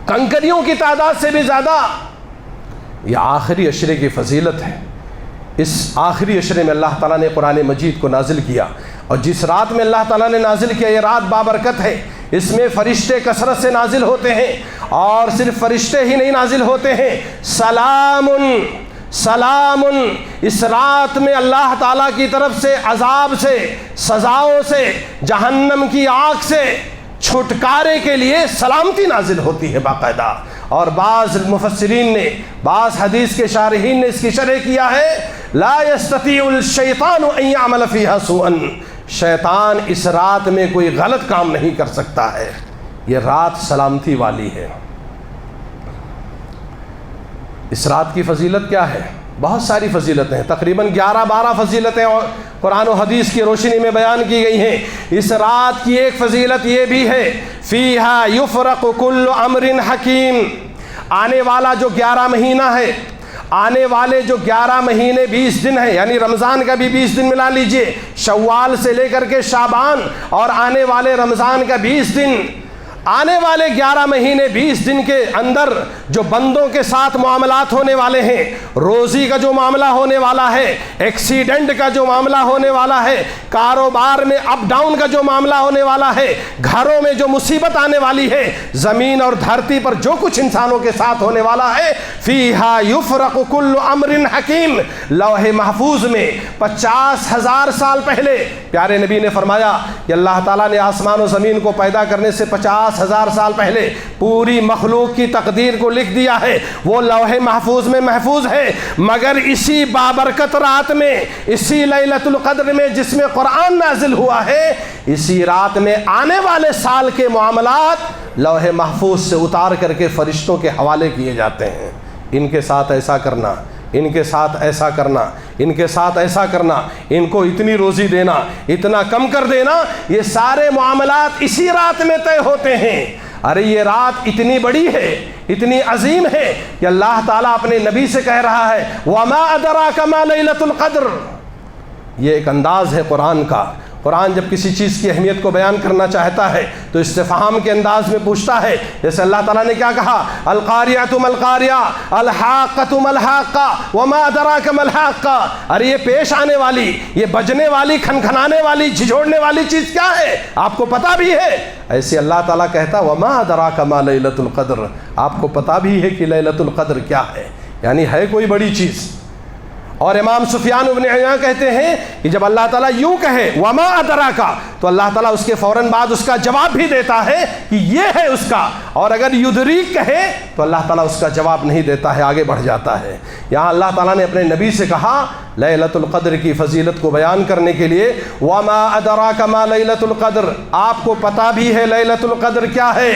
کنکریوں کی تعداد سے بھی زیادہ۔ یہ آخری عشرے کی فضیلت ہے۔ اس آخری عشرے میں اللہ تعالیٰ نے قرآن مجید کو نازل کیا، اور جس رات میں اللہ تعالیٰ نے نازل کیا یہ رات بابرکت ہے۔ اس میں فرشتے کثرت سے نازل ہوتے ہیں، اور صرف فرشتے ہی نہیں نازل ہوتے ہیں، سلام سلام، اس رات میں اللہ تعالیٰ کی طرف سے عذاب سے، سزاؤں سے، جہنم کی آگ سے چھٹکارے کے لیے سلامتی نازل ہوتی ہے باقاعدہ۔ اور بعض مفسرین نے، بعض حدیث کے شارحین نے اس کی شرح کیا ہے، لا یستطیع الشیطان ان یعمل فیہا سوءا، شیطان اس رات میں کوئی غلط کام نہیں کر سکتا ہے۔ یہ رات سلامتی والی ہے۔ اس رات کی فضیلت کیا ہے؟ بہت ساری فضیلتیں ہیں، تقریباً 11-12 فضیلتیں اور قرآن و حدیث کی روشنی میں بیان کی گئی ہیں۔ اس رات کی ایک فضیلت یہ بھی ہے، فیہا یفرق کل امر حکیم، آنے والا جو 11 مہینہ ہے، آنے والے جو 11 مہینے 20 دن ہیں، یعنی رمضان کا بھی 20 دن ملا لیجئے، شوال سے لے کر کے شعبان، اور آنے والے رمضان کا 20 دن، آنے والے 11 مہینے 20 دن کے اندر جو بندوں کے ساتھ معاملات ہونے والے ہیں، روزی کا جو معاملہ ہونے والا ہے، ایکسیڈنٹ کا جو معاملہ ہونے والا ہے، کاروبار میں اپ ڈاؤن کا جو معاملہ ہونے والا ہے، گھروں میں جو مصیبت آنے والی ہے، زمین اور دھرتی پر جو کچھ انسانوں کے ساتھ ہونے والا ہے، فیہا یفرق کل امر حکیم، لوح محفوظ میں 50,000 سال پہلے پیارے نبی نے فرمایا کہ اللہ تعالیٰ نے آسمان و زمین کو پیدا کرنے سے 50,000 سال پہلے پوری مخلوق کی تقدیر کو لکھ دیا ہے، وہ لوح محفوظ میں محفوظ ہے۔ مگر اسی بابرکت رات میں، اسی لیلۃ القدر میں جس میں قرآن نازل ہوا ہے، اسی رات میں آنے والے سال کے معاملات لوح محفوظ سے اتار کر کے فرشتوں کے حوالے کیے جاتے ہیں۔ ان کے ساتھ ایسا کرنا، ان کے ساتھ ایسا کرنا، ان کے ساتھ ایسا کرنا، ان کو اتنی روزی دینا، اتنا کم کر دینا، یہ سارے معاملات اسی رات میں طے ہوتے ہیں۔ ارے یہ رات اتنی بڑی ہے، اتنی عظیم ہے کہ اللہ تعالیٰ اپنے نبی سے کہہ رہا ہے وَمَا أَدْرَاكَ مَا لَيْلَةُ الْقَدْرِ۔ یہ ایک انداز ہے قرآن کا۔ قرآن جب کسی چیز کی اہمیت کو بیان کرنا چاہتا ہے تو استفہام کے انداز میں پوچھتا ہے، جیسے اللہ تعالیٰ نے کیا کہا، القاریۃ ما القاریہ الحاقۃ ما الحاقہ وما ادراک ما الحاقہ۔ ارے یہ پیش آنے والی، یہ بجنے والی، کھنکھنانے والی، جھنجھوڑنے والی چیز کیا ہے، آپ کو پتہ بھی ہے؟ ایسے اللہ تعالیٰ کہتا وما ادراک ما لیلۃ القدر، آپ کو پتہ بھی ہے کہ لیلۃ القدر کیا ہے، یعنی ہے کوئی بڑی چیز۔ اور امام سفیان بن عیینہ کہتے ہیں کہ جب اللہ تعالیٰ یوں کہے وما ادراکا، تو اللہ تعالیٰ اس کے فوراً بعد اس کا جواب بھی دیتا ہے کہ یہ ہے اس کا، اور اگر یدریک کہے تو اللہ تعالیٰ اس کا جواب نہیں دیتا ہے، آگے بڑھ جاتا ہے۔ یہاں اللہ تعالیٰ نے اپنے نبی سے کہا لیلۃ القدر کی فضیلت کو بیان کرنے کے لیے وما ادراک ما لیلۃ القدر، آپ کو پتہ بھی ہے لیلۃ القدر کیا ہے۔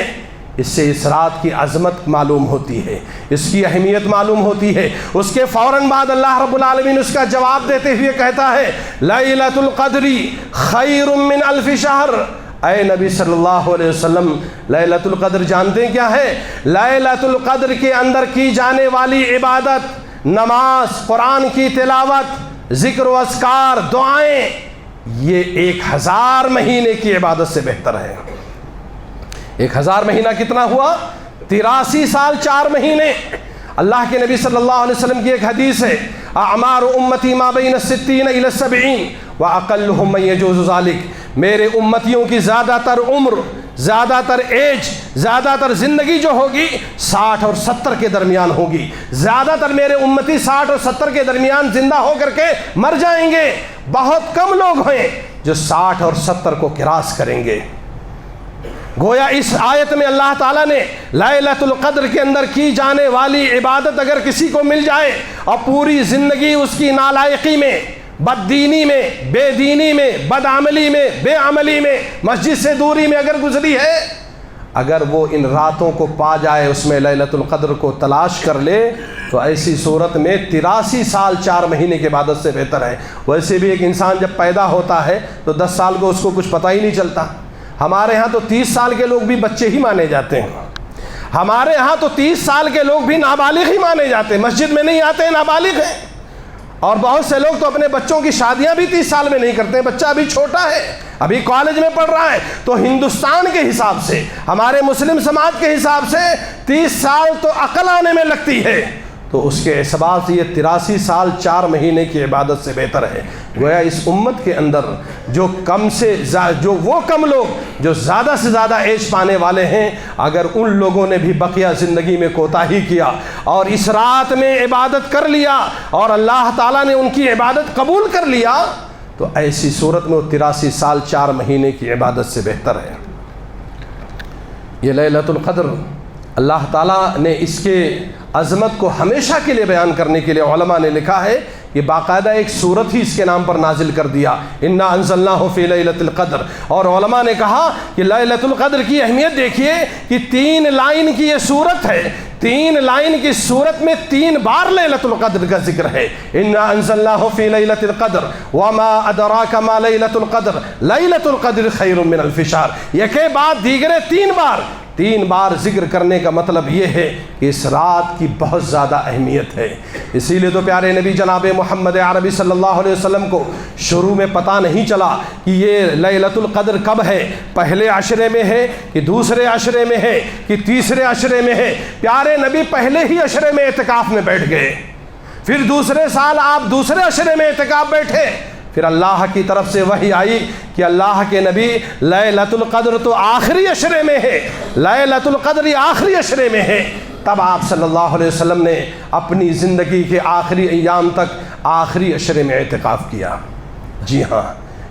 اس سے اس رات کی عظمت معلوم ہوتی ہے، اس کی اہمیت معلوم ہوتی ہے۔ اس کے فوراً بعد اللہ رب العالمین اس کا جواب دیتے ہوئے کہتا ہے لیلۃ القدر خیر من الف شہر۔ اے نبی صلی اللہ علیہ وسلم، لیلۃ القدر جانتے ہیں کیا ہے؟ لیلۃ القدر کے اندر کی جانے والی عبادت، نماز، قرآن کی تلاوت، ذکر و اذکار، دعائیں، یہ 1000 مہینے کی عبادت سے بہتر ہے۔ 1000 مہینہ کتنا ہوا؟ 83 سال 4 مہینے۔ اللہ کے نبی صلی اللہ علیہ وسلم کی ایک حدیث ہے، اعمار امتی ما بین 60 الی 70 واقلهم من یجوز ذلک، میرے امتیوں کی زیادہ تر عمر، زیادہ تر ایج، زیادہ تر زندگی جو ہوگی 60 اور 70 کے درمیان ہوگی۔ زیادہ تر میرے امتی 60 اور 70 کے درمیان زندہ ہو کر کے مر جائیں گے، بہت کم لوگ ہیں جو 60 اور 70 کو کراس کریں گے۔ گویا اس آیت میں اللہ تعالیٰ نے لیلۃ القدر کے اندر کی جانے والی عبادت اگر کسی کو مل جائے اور پوری زندگی اس کی نالائقی میں، بددینی میں، بے دینی میں، بدعملی میں، بے عملی میں، مسجد سے دوری میں اگر گزری ہے، اگر وہ ان راتوں کو پا جائے، اس میں لیلۃ القدر کو تلاش کر لے، تو ایسی صورت میں 83 سال 4 مہینے کی عبادت سے بہتر ہے۔ ویسے بھی ایک انسان جب پیدا ہوتا ہے تو 10 سال کو اس کو کچھ پتہ ہی نہیں چلتا۔ ہمارے ہاں تو 30 سال کے لوگ بھی بچے ہی مانے جاتے ہیں، ہمارے ہاں تو 30 سال کے لوگ بھی نابالغ ہی مانے جاتے ہیں، مسجد میں نہیں آتے ہیں، نابالغ ہیں۔ اور بہت سے لوگ تو اپنے بچوں کی شادیاں بھی 30 سال میں نہیں کرتے ہیں، بچہ ابھی چھوٹا ہے، ابھی کالج میں پڑھ رہا ہے۔ تو ہندوستان کے حساب سے، ہمارے مسلم سماج کے حساب سے 30 سال تو عقل آنے میں لگتی ہے، تو اس کے اعتبار سے یہ 83 سال 4 مہینے کی عبادت سے بہتر ہے۔ گویا اس امت کے اندر جو وہ کم لوگ جو زیادہ سے زیادہ ایج پانے والے ہیں، اگر ان لوگوں نے بھی بقیہ زندگی میں کوتاہی کیا اور اس رات میں عبادت کر لیا اور اللہ تعالیٰ نے ان کی عبادت قبول کر لیا، تو ایسی صورت میں وہ 83 سال 4 مہینے کی عبادت سے بہتر ہے۔ یہ لیلۃ القدر اللہ تعالیٰ نے اس کے عظمت کو ہمیشہ کے لیے بیان کرنے کے لیے علماء نے لکھا ہے کہ باقاعدہ ایک سورت ہی اس کے نام پر نازل کر دیا، انا انزلناہ فی لیلۃ القدر۔ اور علماء نے کہا کہ لیلۃ القدر کی اہمیت دیکھیے کہ 3 لائن کی یہ سورت ہے، 3 لائن کی سورت میں 3 بار لیلۃ القدر کا ذکر ہے۔ انا انزلناہ فی لیلۃ القدر وما ادراک ما لیلۃ القدر لیلۃ القدر خیر من الف شہر، یکے بعد دیگرے 3 بار ذکر کرنے کا مطلب یہ ہے کہ اس رات کی بہت زیادہ اہمیت ہے۔ اسی لیے تو پیارے نبی جناب محمد عربی صلی اللہ علیہ وسلم کو شروع میں پتہ نہیں چلا کہ یہ لیلۃ القدر کب ہے، پہلے عشرے میں ہے کہ دوسرے عشرے میں ہے کہ تیسرے عشرے میں ہے۔ پیارے نبی پہلے ہی عشرے میں اعتکاف میں بیٹھ گئے، پھر دوسرے سال آپ دوسرے عشرے میں اعتکاف بیٹھے، پھر اللہ کی طرف سے وحی آئی کہ اللہ کے نبی لیلۃ القدر تو آخری عشرے میں ہے، لیلۃ القدر آخری عشرے میں ہے۔ تب آپ صلی اللہ علیہ وسلم نے اپنی زندگی کے آخری ایام تک آخری عشرے میں اعتکاف کیا۔ جی ہاں،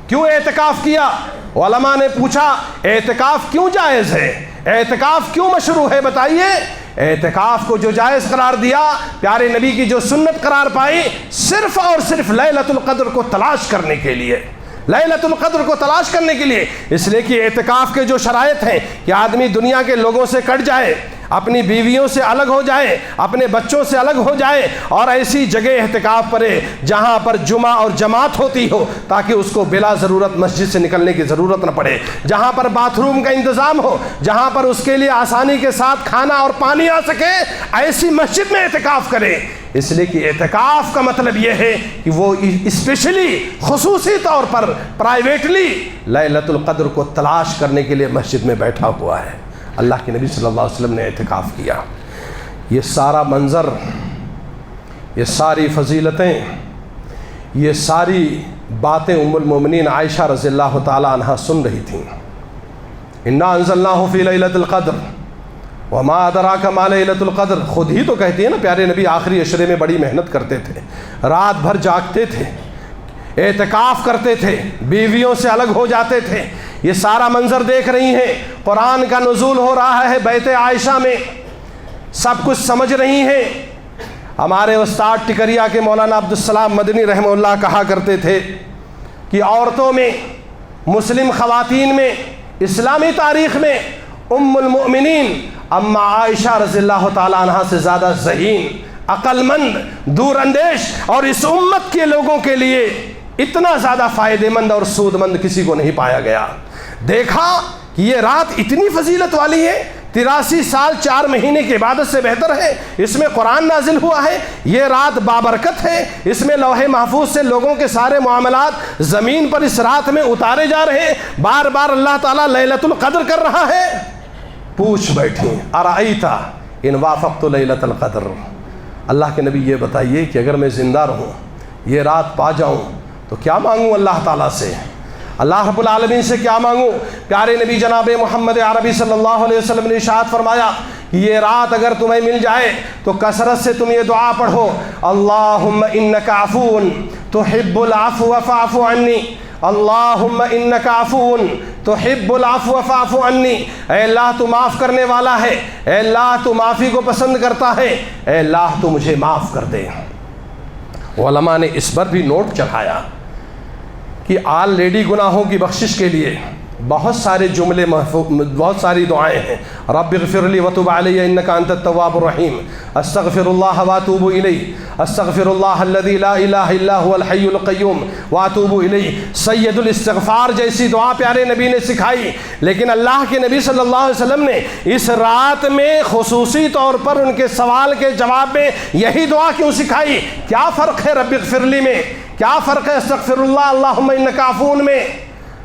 کیوں اعتکاف کیا؟ علماء نے پوچھا اعتکاف کیوں جائز ہے، اعتکاف کیوں مشروع ہے؟ بتائیے۔ اعتکاف کو جو جائز قرار دیا، پیارے نبی کی جو سنت قرار پائی، صرف اور صرف لیلۃ القدر کو تلاش کرنے کے لیے، لیلۃ القدر کو تلاش کرنے کے لیے۔ اس لیے کہ اعتکاف کے جو شرائط ہیں کہ آدمی دنیا کے لوگوں سے کٹ جائے، اپنی بیویوں سے الگ ہو جائے، اپنے بچوں سے الگ ہو جائے، اور ایسی جگہ احتکاف کرے جہاں پر جمعہ اور جماعت ہوتی ہو تاکہ اس کو بلا ضرورت مسجد سے نکلنے کی ضرورت نہ پڑے، جہاں پر باتھ روم کا انتظام ہو، جہاں پر اس کے لیے آسانی کے ساتھ کھانا اور پانی آ سکے، ایسی مسجد میں اعتکاف کرے۔ اس لیے کہ اعتکاف کا مطلب یہ ہے کہ وہ اسپیشلی خصوصی طور پر پرائیویٹلی لیلۃ القدر کو تلاش کرنے کے لیے مسجد میں بیٹھا ہوا ہے۔ اللہ کے نبی صلی اللہ علیہ وسلم نے اعتکاف کیا۔ یہ سارا منظر، یہ ساری فضیلتیں، یہ ساری باتیں ام المومنین عائشہ رضی اللہ تعالی عنہ سن رہی تھیں۔ انا انزلناہ فی لیلۃ القدر وما ادراک ما لیلۃ القدر، خود ہی تو کہتی ہے نا، پیارے نبی آخری عشرے میں بڑی محنت کرتے تھے، رات بھر جاگتے تھے، اعتکاف کرتے تھے، بیویوں سے الگ ہو جاتے تھے۔ یہ سارا منظر دیکھ رہی ہیں، قرآن کا نزول ہو رہا ہے بیت عائشہ میں، سب کچھ سمجھ رہی ہیں۔ ہمارے استاد ٹکریا کے مولانا عبدالسلام مدنی رحمہ اللہ کہا کرتے تھے کہ عورتوں میں، مسلم خواتین میں، اسلامی تاریخ میں ام المؤمنین اما عائشہ رضی اللہ تعالیٰ عنہ سے زیادہ ذہین، عقل مند، دور اندیش اور اس امت کے لوگوں کے لیے اتنا زیادہ فائدہ مند اور سود مند کسی کو نہیں پایا گیا۔ دیکھا کہ یہ رات اتنی فضیلت والی ہے، 83 سال 4 مہینے کی عبادت سے بہتر ہے، اس میں قرآن نازل ہوا ہے، یہ رات بابرکت ہے، اس میں لوح محفوظ سے لوگوں کے سارے معاملات زمین پر اس رات میں اتارے جا رہے ہیں، بار بار اللہ تعالیٰ لیلۃ القدر کر رہا ہے۔ پوچھ بیٹھی ارائیتا ان وافقت لیلۃ القدر، اللہ کے نبی یہ بتائیے کہ اگر میں زندہ رہوں، یہ رات پا جاؤں تو کیا مانگوں اللہ تعالیٰ سے، اللہ رب العالمین سے کیا مانگوں؟ پیارے نبی جناب محمد عربی صلی اللہ علیہ وسلم نے ارشاد فرمایا کہ یہ رات اگر تمہیں مل جائے تو کثرت سے تم یہ دعا پڑھو، اللہم انک عفو تحب العفو فاعف عنی، اللہم انک عفو تحب العفو فاعف عنی، اے اللہ تو معاف کرنے والا ہے، اے اللہ تو معافی کو پسند کرتا ہے، اے اللہ تو مجھے معاف کر دے۔ علماء نے اس پر بھی نوٹ چڑھایا کہ آل لیڈی گناہوں کی بخشش کے لیے بہت سارے جملے بہت ساری دعائیں ہیں. رب اغفر لی وتب علی انک انت التواب الرحیم، استغفر اللہ واتوب الیہ، استغفر اللہ الذی لا الہ الا هو الحی القیوم واتوب الیہ. سید الاستغفار جیسی دعا پیارے نبی نے سکھائی، لیکن اللہ کے نبی صلی اللہ علیہ وسلم نے اس رات میں خصوصی طور پر ان کے سوال کے جواب میں یہی دعا کیوں سکھائی؟ کیا فرق ہے رب اغفر لی میں، کیا فرق ہے استغفر اللہ اللہم انک عفو میں؟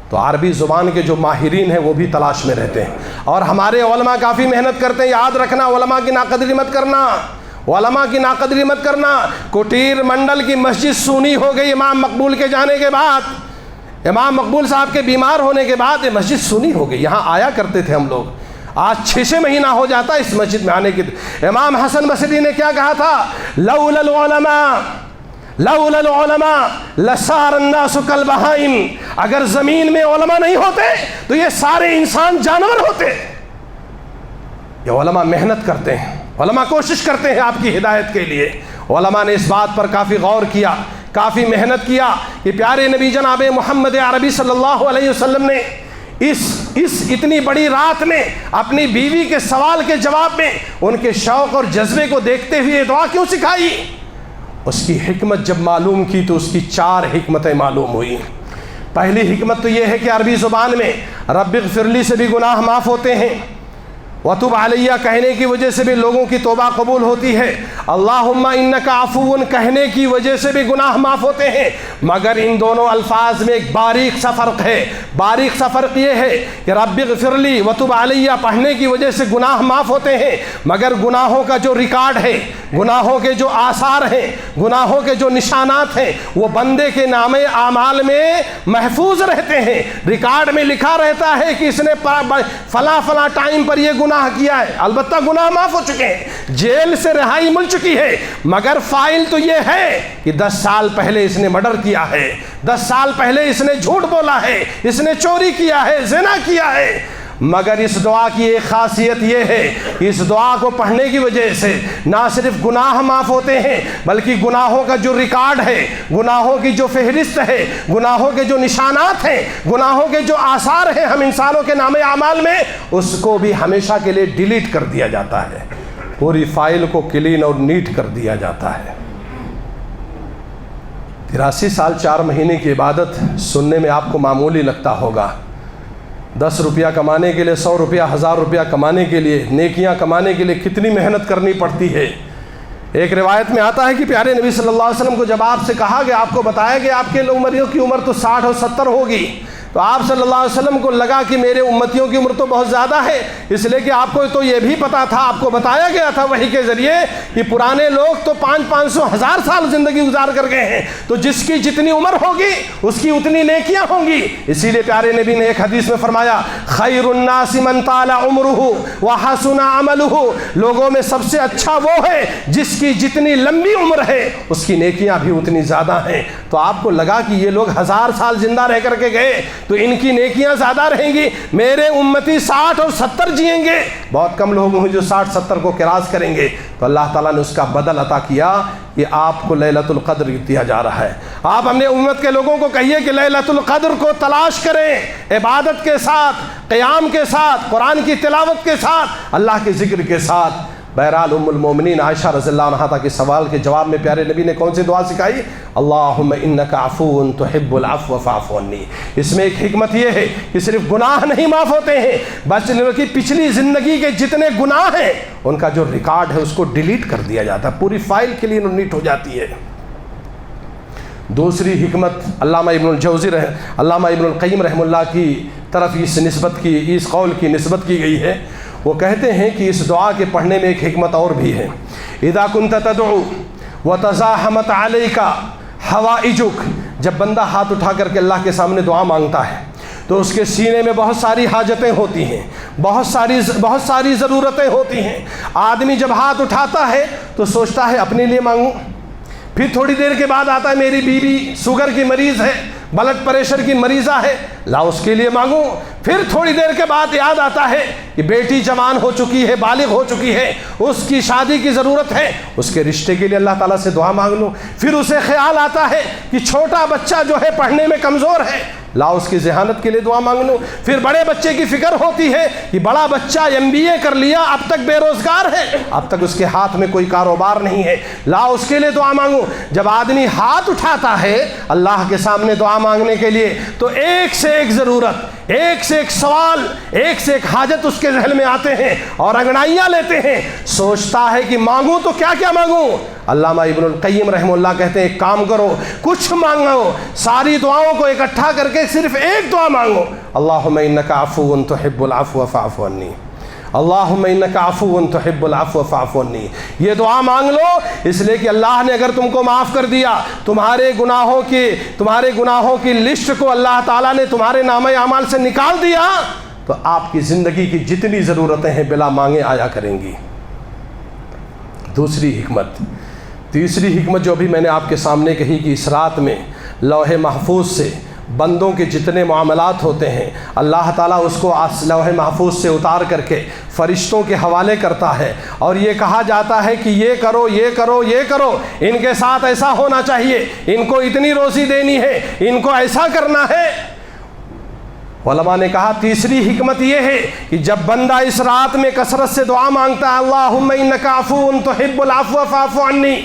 تو عربی زبان کے جو ماہرین ہیں وہ بھی تلاش میں رہتے ہیں، اور ہمارے علماء کافی محنت کرتے ہیں. یاد رکھنا، علماء کی ناقدری مت کرنا، علماء کی ناقدری مت کرنا. کٹیر منڈل کی مسجد سونی ہو گئی امام مقبول کے جانے کے بعد، امام مقبول صاحب کے بیمار ہونے کے بعد یہ مسجد سونی ہو گئی. یہاں آیا کرتے تھے ہم لوگ، آج 6 مہینہ ہو جاتا اس مسجد میں آنے کی. امام حسن بصری نے کیا کہا تھا؟ لولا العلماء لولا العلماء لصار الناس کالبہائم. اگر زمین میں علماء نہیں ہوتے تو یہ سارے انسان جانور ہوتے. یہ علماء محنت کرتے ہیں، علماء کوشش کرتے ہیں آپ کی ہدایت کے لیے. علماء نے اس بات پر کافی غور کیا، کافی محنت کیا کہ پیارے نبی جناب محمد عربی صلی اللہ علیہ وسلم نے اس اتنی بڑی رات میں اپنی بیوی کے سوال کے جواب میں ان کے شوق اور جذبے کو دیکھتے ہوئے دعا کیوں سکھائی؟ اس کی حکمت جب معلوم کی تو اس کی 4 حکمتیں معلوم ہوئی. پہلی حکمت تو یہ ہے کہ عربی زبان میں رب اغفر لی سے بھی گناہ معاف ہوتے ہیں، وتب علیہ کہنے کی وجہ سے بھی لوگوں کی توبہ قبول ہوتی ہے، اللہم انک عفو کہنے کی وجہ سے بھی گناہ معاف ہوتے ہیں. مگر ان دونوں الفاظ میں ایک باریک سا فرق ہے. باریک سا فرق یہ ہے کہ رب اغفر لی وتب علیہ پڑھنے کی وجہ سے گناہ معاف ہوتے ہیں، مگر گناہوں کا جو ریکارڈ ہے، گناہوں کے جو آثار ہیں، گناہوں کے جو نشانات ہیں، وہ بندے کے نام اعمال میں محفوظ رہتے ہیں. ریکارڈ میں لکھا رہتا ہے کہ اس نے فلاں فلاں ٹائم پر یہ گناہ کیا ہے. البتہ گناہ معاف ہو چکے ہیں، جیل سے رہائی مل چکی ہے، مگر فائل تو یہ ہے کہ 10 سال پہلے اس نے مرڈر کیا ہے، 10 سال پہلے اس نے جھوٹ بولا ہے، اس نے چوری کیا ہے، زنا کیا ہے. مگر اس دعا کی ایک خاصیت یہ ہے کہ اس دعا کو پڑھنے کی وجہ سے نہ صرف گناہ معاف ہوتے ہیں، بلکہ گناہوں کا جو ریکارڈ ہے، گناہوں کی جو فہرست ہے، گناہوں کے جو نشانات ہیں، گناہوں کے جو آثار ہیں ہم انسانوں کے نام اعمال میں، اس کو بھی ہمیشہ کے لیے ڈیلیٹ کر دیا جاتا ہے. پوری فائل کو کلین اور نیٹ کر دیا جاتا ہے. 83 سال 4 مہینے کی عبادت سننے میں آپ کو معمولی لگتا ہوگا. 10 روپیہ کمانے کے لیے، 100 روپیہ، 1000 روپیہ کمانے کے لیے، نیکیاں کمانے کے لیے کتنی محنت کرنی پڑتی ہے. ایک روایت میں آتا ہے کہ پیارے نبی صلی اللہ علیہ وسلم کو جب آپ سے کہا گیا، آپ کو بتایا کہ آپ کے عمریوں کی عمر تو 60 اور 70 ہوگی، تو آپ صلی اللہ علیہ وسلم کو لگا کہ میرے امتیوں کی عمر تو بہت زیادہ ہے، اس لیے کہ آپ کو تو یہ بھی پتا تھا، آپ کو بتایا گیا تھا وحی کے ذریعے کہ پرانے لوگ تو 500 1000 سال زندگی گزار کر گئے ہیں، تو جس کی جتنی عمر ہوگی اس کی اتنی نیکیاں ہوں گی. اسی لیے پیارے نبی نے ایک حدیث میں فرمایا، خیر الناس من طال عمرہ وحسن عملہ. لوگوں میں سب سے اچھا وہ ہے جس کی جتنی لمبی عمر ہے اس کی نیکیاں بھی اتنی زیادہ ہیں. تو آپ کو لگا کہ یہ لوگ 1000 سال زندہ رہ کر کے گئے تو ان کی نیکیاں زیادہ رہیں گی، میرے امتی 60 اور 70 جئیں گے. بہت کم لوگ ہیں جو 60-70 کو کراس کریں گے. تو اللہ تعالیٰ نے اس کا بدل عطا کیا کہ آپ کو لیلۃ القدر دیا جا رہا ہے. آپ اپنے امت کے لوگوں کو کہیے کہ لیلۃ القدر کو تلاش کریں، عبادت کے ساتھ، قیام کے ساتھ، قرآن کی تلاوت کے ساتھ، اللہ کے ذکر کے ساتھ. بہرحال ام المومنین عائشہ رضی اللہ عنہا کے سوال کے جواب میں پیارے نبی نے کون سی دعا سکھائی؟ اللہم انک عفو تحب العفو فاعف عنی. اس میں ایک حکمت یہ ہے کہ صرف گناہ نہیں معاف ہوتے ہیں، بلکہ پچھلی زندگی کے جتنے گناہ ہیں ان کا جو ریکارڈ ہے اس کو ڈیلیٹ کر دیا جاتا ہے، پوری فائل کلین اور نیٹ ہو جاتی ہے. دوسری حکمت علامہ ابن القیم رحمہ اللہ کی طرف اس قول کی نسبت کی گئی ہے. وہ کہتے ہیں کہ اس دعا کے پڑھنے میں ایک حکمت اور بھی ہے. اذا كنت تدعو وتزاحمت عليك حوائجك. جب بندہ ہاتھ اٹھا کر کے اللہ کے سامنے دعا مانگتا ہے تو اس کے سینے میں بہت ساری حاجتیں ہوتی ہیں، بہت ساری ضرورتیں ہوتی ہیں. آدمی جب ہاتھ اٹھاتا ہے تو سوچتا ہے اپنے لیے مانگوں، پھر تھوڑی دیر کے بعد آتا ہے میری بیوی شوگر کی مریض ہے، بلڈ پریشر کی مریضہ ہے، لا اس کے لیے مانگوں. پھر تھوڑی دیر کے بعد یاد آتا ہے کہ کہ بیٹی جوان ہو چکی ہے، بالغ ہو چکی ہے، اس کی شادی کی ضرورت ہے، اس کے رشتے کے لیے اللہ تعالیٰ سے دعا مانگ لوں۔ پھر اسے خیال آتا ہے کہ چھوٹا بچہ جو ہے پڑھنے میں کمزور ہے، لا اس کی ذہانت کے لیے دعا مانگ لوں۔ پھر بڑے بچے کی فکر ہوتی ہے کہ بڑا بچہ MBA کر لیا، اب تک بے روزگار ہے، اب تک اس کے ہاتھ میں کوئی کاروبار نہیں ہے، لا اس کے لیے دعا مانگوں۔ جب آدمی ہاتھ اٹھاتا ہے اللہ کے سامنے دعا مانگنے کے لیے تو ایک سے ایک ضرورت، ایک سے ایک سوال، ایک سے ایک حاجت اس کے ذہن میں آتے ہیں اور انگڑائیاں لیتے ہیں، سوچتا ہے کہ مانگوں تو کیا کیا مانگوں۔ علامہ ابن القیم رحمہ اللہ کہتے ہیں ایک کام کرو، کچھ مانگو، ساری دعاؤں کو اکٹھا کر کے صرف ایک دعا مانگو، اللہم انک عفو تحب العفو فاعف عنی، اللہم انک عفو تحب العفو فاعف عنی۔ یہ دعا مانگ لو اس لیے کہ اللہ نے اگر تم کو معاف کر دیا، تمہارے گناہوں کی لسٹ کو اللہ تعالیٰ نے تمہارے نامہ اعمال سے نکال دیا تو آپ کی زندگی کی جتنی ضرورتیں ہیں بلا مانگے آیا کریں گی۔ تیسری حکمت جو بھی میں نے آپ کے سامنے کہی کہ اس رات میں لوح محفوظ سے بندوں کے جتنے معاملات ہوتے ہیں اللہ تعالیٰ اس کو لوح محفوظ سے اتار کر کے فرشتوں کے حوالے کرتا ہے، اور یہ کہا جاتا ہے کہ یہ کرو یہ کرو یہ کرو، ان کے ساتھ ایسا ہونا چاہیے، ان کو اتنی روزی دینی ہے، ان کو ایسا کرنا ہے۔ علماء نے کہا تیسری حکمت یہ ہے کہ جب بندہ اس رات میں کثرت سے دعا مانگتا ہے اللہم انک عفو تحب العفو فاعف عنی،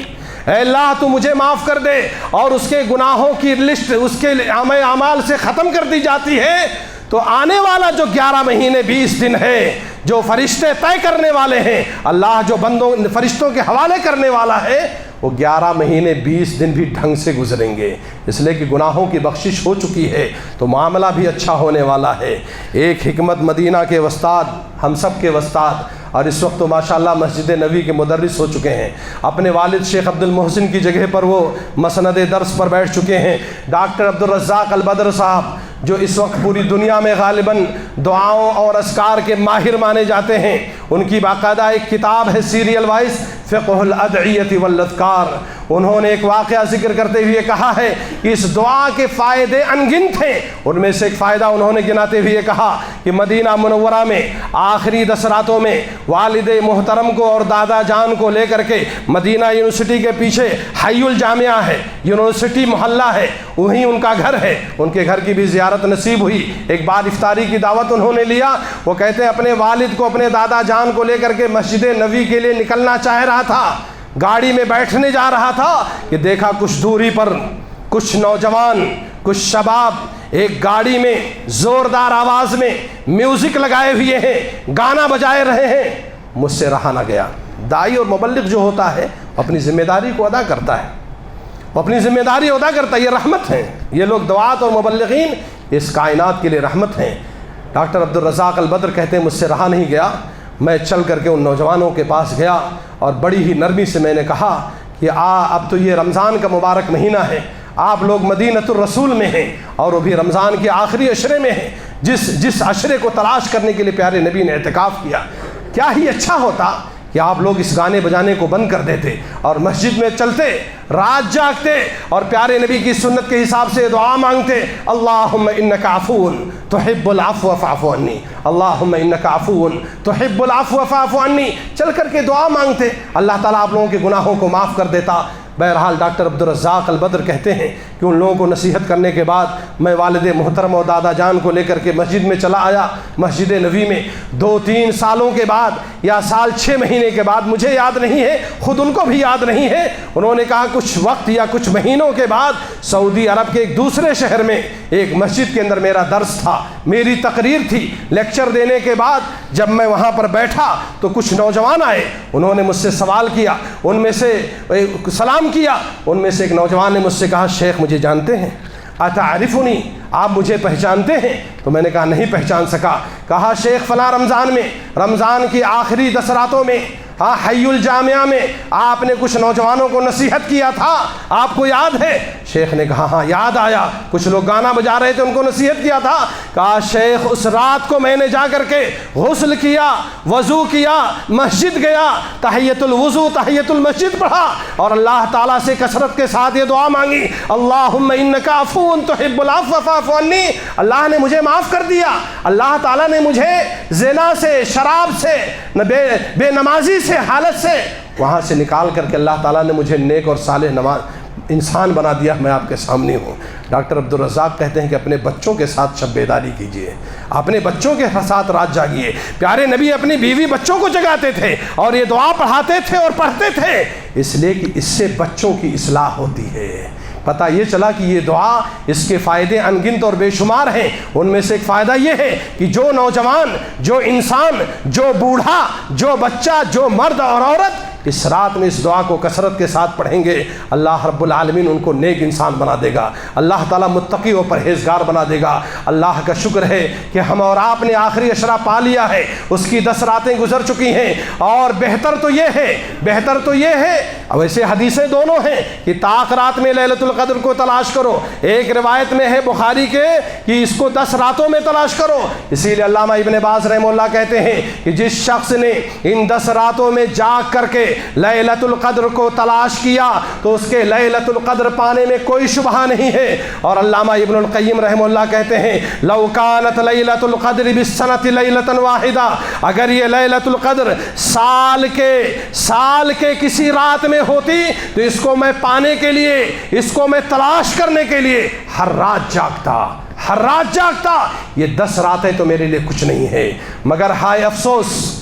اے اللہ تو مجھے معاف کر دے، اور اس کے گناہوں کی لسٹ اس کے نامہ اعمال سے ختم کر دی جاتی ہے، تو آنے والا جو 11 مہینے 20 دن ہے جو فرشتے طے کرنے والے ہیں، اللہ جو فرشتوں کے حوالے کرنے والا ہے، وہ 11 مہینے 20 دن بھی ڈھنگ سے گزریں گے، اس لیے کہ گناہوں کی بخشش ہو چکی ہے تو معاملہ بھی اچھا ہونے والا ہے۔ ایک حکمت مدینہ کے وسطاد، ہم سب کے وسطاد، اور اس وقت تو ماشاءاللہ مسجد نبی کے مدرس ہو چکے ہیں، اپنے والد شیخ عبد المحسن کی جگہ پر وہ مسند درس پر بیٹھ چکے ہیں، ڈاکٹر عبدالرزاق البدر صاحب جو اس وقت پوری دنیا میں غالباً دعاؤں اور اذکار کے ماہر مانے جاتے ہیں، ان کی باقاعدہ ایک کتاب ہے سیریل وائز فقہ الادعیۃ والاذکار۔ انہوں نے ایک واقعہ ذکر کرتے ہوئے کہا ہے کہ اس دعا کے فائدے انگنت ہیں، ان میں سے ایک فائدہ انہوں نے گناتے ہوئے کہا کہ مدینہ منورہ میں آخری 10 راتوں میں والد محترم کو اور دادا جان کو لے کر کے مدینہ یونیورسٹی کے پیچھے حی الجامعہ ہے، یونیورسٹی محلہ ہے، وہیں ان کا گھر ہے، ان کے گھر کی بھی زیارت نصیب ہوئی۔ ایک بار افطاری کی دعوت انہوں نے لیا، وہ کہتے ہیں اپنے والد کو اپنے دادا جان کو لے کر کے مسجد نبوی کے لیے نکلنا چاہ رہا تھا، گاڑی میں بیٹھنے جا رہا تھا کہ دیکھا کچھ دوری پر کچھ نوجوان، کچھ شباب ایک گاڑی میں زوردار آواز میں میوزک لگائے ہوئے ہیں، گانا بجائے رہے ہیں، مجھ سے رہا نہ گیا۔ داعی اور مبلغ جو ہوتا ہے اپنی ذمہ داری کو ادا کرتا ہے، وہ اپنی ذمہ داری ادا کرتا ہے، یہ رحمت ہے، یہ لوگ دعات اور مبلغین اس کائنات کے لیے رحمت ہیں۔ ڈاکٹر عبدالرزاق البدر کہتے ہیں مجھ سے رہا نہیں گیا، میں چل کر کے ان نوجوانوں کے پاس گیا اور بڑی ہی نرمی سے میں نے کہا کہ اب تو یہ رمضان کا مبارک مہینہ ہے، آپ لوگ مدینۃ الرسول میں ہیں اور وہ بھی رمضان کے آخری عشرے میں ہیں، جس عشرے کو تلاش کرنے کے لیے پیارے نبی نے اعتکاف کیا، کیا ہی اچھا ہوتا کہ آپ لوگ اس گانے بجانے کو بند کر دیتے اور مسجد میں چلتے، رات جاگتے اور پیارے نبی کی سنت کے حساب سے دعا مانگتے، اللہم انک عفو تحب العفو فاعف عنی، اللہم انک عفو تحب العفو فاعف عنی، چل کر کے دعا مانگتے، اللہ تعالیٰ آپ لوگوں کے گناہوں کو معاف کر دیتا۔ بہرحال ڈاکٹر عبدالرزاق البدر کہتے ہیں کہ ان لوگوں کو نصیحت کرنے کے بعد میں والد محترم اور دادا جان کو لے کر کے مسجد میں چلا آیا، مسجد نبوی میں 2-3 سالوں کے بعد یا سال 6 مہینے کے بعد، مجھے یاد نہیں ہے، خود ان کو بھی یاد نہیں ہے، انہوں نے کہا کچھ وقت یا کچھ مہینوں کے بعد سعودی عرب کے ایک دوسرے شہر میں ایک مسجد کے اندر میرا درس تھا، میری تقریر تھی، لیکچر دینے کے بعد جب میں وہاں پر بیٹھا تو کچھ نوجوان آئے، انہوں نے مجھ سے سوال کیا، ان میں سے سلام کیا، ان میں سے ایک نوجوان نے مجھ سے کہا شیخ مجھے جانتے ہیں؟ اتعرفنی، آپ مجھے پہچانتے ہیں؟ تو میں نے کہا نہیں پہچان سکا۔ کہا شیخ فلاں رمضان میں، رمضان کی آخری 10 راتوں میں ہاں حی الجامعہ میں آپ نے کچھ نوجوانوں کو نصیحت کیا تھا، آپ کو یاد ہے؟ شیخ نے کہا ہاں یاد آیا، کچھ لوگ گانا بجا رہے تھے ان کو نصیحت کیا تھا۔ کہا شیخ اس رات کو میں نے جا کر کے غسل کیا، وضو کیا، مسجد گیا، تحیۃ الوضو تحیۃ المسجد پڑھا اور اللہ تعالیٰ سے کثرت کے ساتھ یہ دعا مانگی، اللہم انک عفو تحب العفو فاعف عنی۔ اللہ نے مجھے معاف کر دیا، اللہ تعالیٰ نے مجھے زنا سے، شراب سے، بے نمازی سے، حالت سے وہاں سے نکال کر کے اللہ تعالیٰ نے مجھے نیک اور صالح انسان بنا دیا۔ میں آپ کے سامنے ہوں۔ ڈاکٹر عبدالرزاق کہتے ہیں کہ اپنے بچوں کے ساتھ شب بیداری کیجئے، اپنے بچوں کے ساتھ رات جاگیے۔ پیارے نبی اپنی بیوی بچوں کو جگاتے تھے اور یہ دعا پڑھاتے تھے اور پڑھتے تھے، اس لیے کہ اس سے بچوں کی اصلاح ہوتی ہے۔ پتہ یہ چلا کہ یہ دعا، اس کے فائدے انگنت اور بے شمار ہیں۔ ان میں سے ایک فائدہ یہ ہے کہ جو نوجوان، جو انسان، جو بوڑھا، جو بچہ، جو مرد اور عورت اس رات میں اس دعا کو کثرت کے ساتھ پڑھیں گے، اللہ رب العالمین ان کو نیک انسان بنا دے گا، اللہ تعالیٰ متقی و پرہیزگار بنا دے گا۔ اللہ کا شکر ہے کہ ہم اور آپ نے آخری عشرہ پا لیا ہے، اس کی 10 راتیں گزر چکی ہیں، اور بہتر تو یہ ہے ویسے حدیثیں دونوں ہیں کہ طاق رات میں لیلۃ القدر کو تلاش کرو، ایک روایت میں ہے بخاری کے کہ اس کو 10 راتوں میں تلاش کرو۔ اسی لیے علامہ ابن باز رحمہ اللہ کہتے ہیں کہ جس شخص نے ان 10 راتوں میں جاگ کر کے لیلۃ القدر کو تلاش کیا تو اس کے لیلۃ القدر پانے میں کوئی شبہ نہیں ہے۔ اور علامہ ابن القیم رحمہ اللہ کہتے ہیں لو کانت لیلۃ القدر بالسنۃ لیلۃ واحدہ، اگر یہ لیلۃ القدر سال کے کسی رات میں ہوتی تو اس کو میں پانے کے لیے، اس کو میں تلاش کرنے کے لیے ہر رات جاگتا۔ یہ 10 راتیں تو میرے لیے کچھ نہیں ہے، مگر ہائے افسوس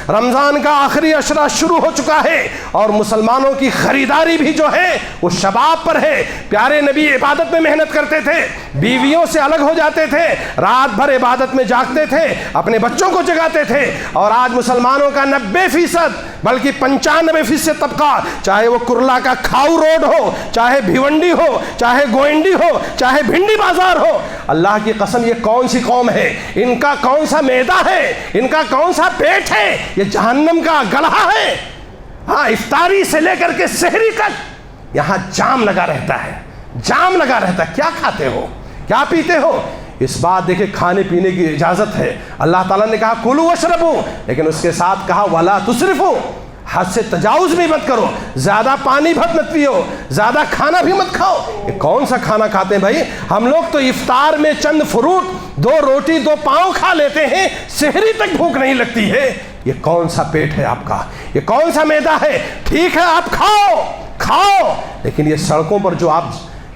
رمضان کا آخری عشرہ شروع ہو چکا ہے اور مسلمانوں کی خریداری بھی جو ہے وہ شباب پر ہے۔ پیارے نبی عبادت میں محنت کرتے تھے، بیویوں سے الگ ہو جاتے تھے، رات بھر عبادت میں جاگتے تھے، اپنے بچوں کو جگاتے تھے، اور آج مسلمانوں کا 90% بلکہ 95% طبقہ، چاہے وہ کرلا کا کھاؤ روڈ ہو، چاہے بھیونڈی ہو، چاہے گوئنڈی ہو، چاہے بھنڈی بازار ہو، اللہ کی قسم یہ کون سی قوم ہے؟ ان کا کون سا معدہ ہے؟ ان کا کون سا پیٹ ہے؟ یہ جہنم کا گلھا ہے۔ ہاں، افطاری سے لے کر کے سحری تک یہاں جام لگا رہتا ہے۔ کیا کھاتے ہو، کیا پیتے ہو؟ اس بات دیکھیں، کھانے پینے کی اجازت ہے، اللہ تعالیٰ نے کہا کلوا واشربوا، لیکن اس کے ساتھ کہا ولا تسرفوا، حد سے تجاوز بھی مت کرو، زیادہ پانی مت پیو، زیادہ کھانا بھی مت کھاؤ۔ یہ کون سا کھانا کھاتے ہیں بھائی؟ ہم لوگ تو افطار میں چند فروٹ، 2 روٹی 2 پاؤں کھا لیتے ہیں، سحری تک بھوک نہیں لگتی ہے۔ یہ کون سا پیٹ ہے آپ کا؟ یہ کون سا معدہ ہے؟ ٹھیک ہے آپ کھاؤ، لیکن یہ سڑکوں پر جو آپ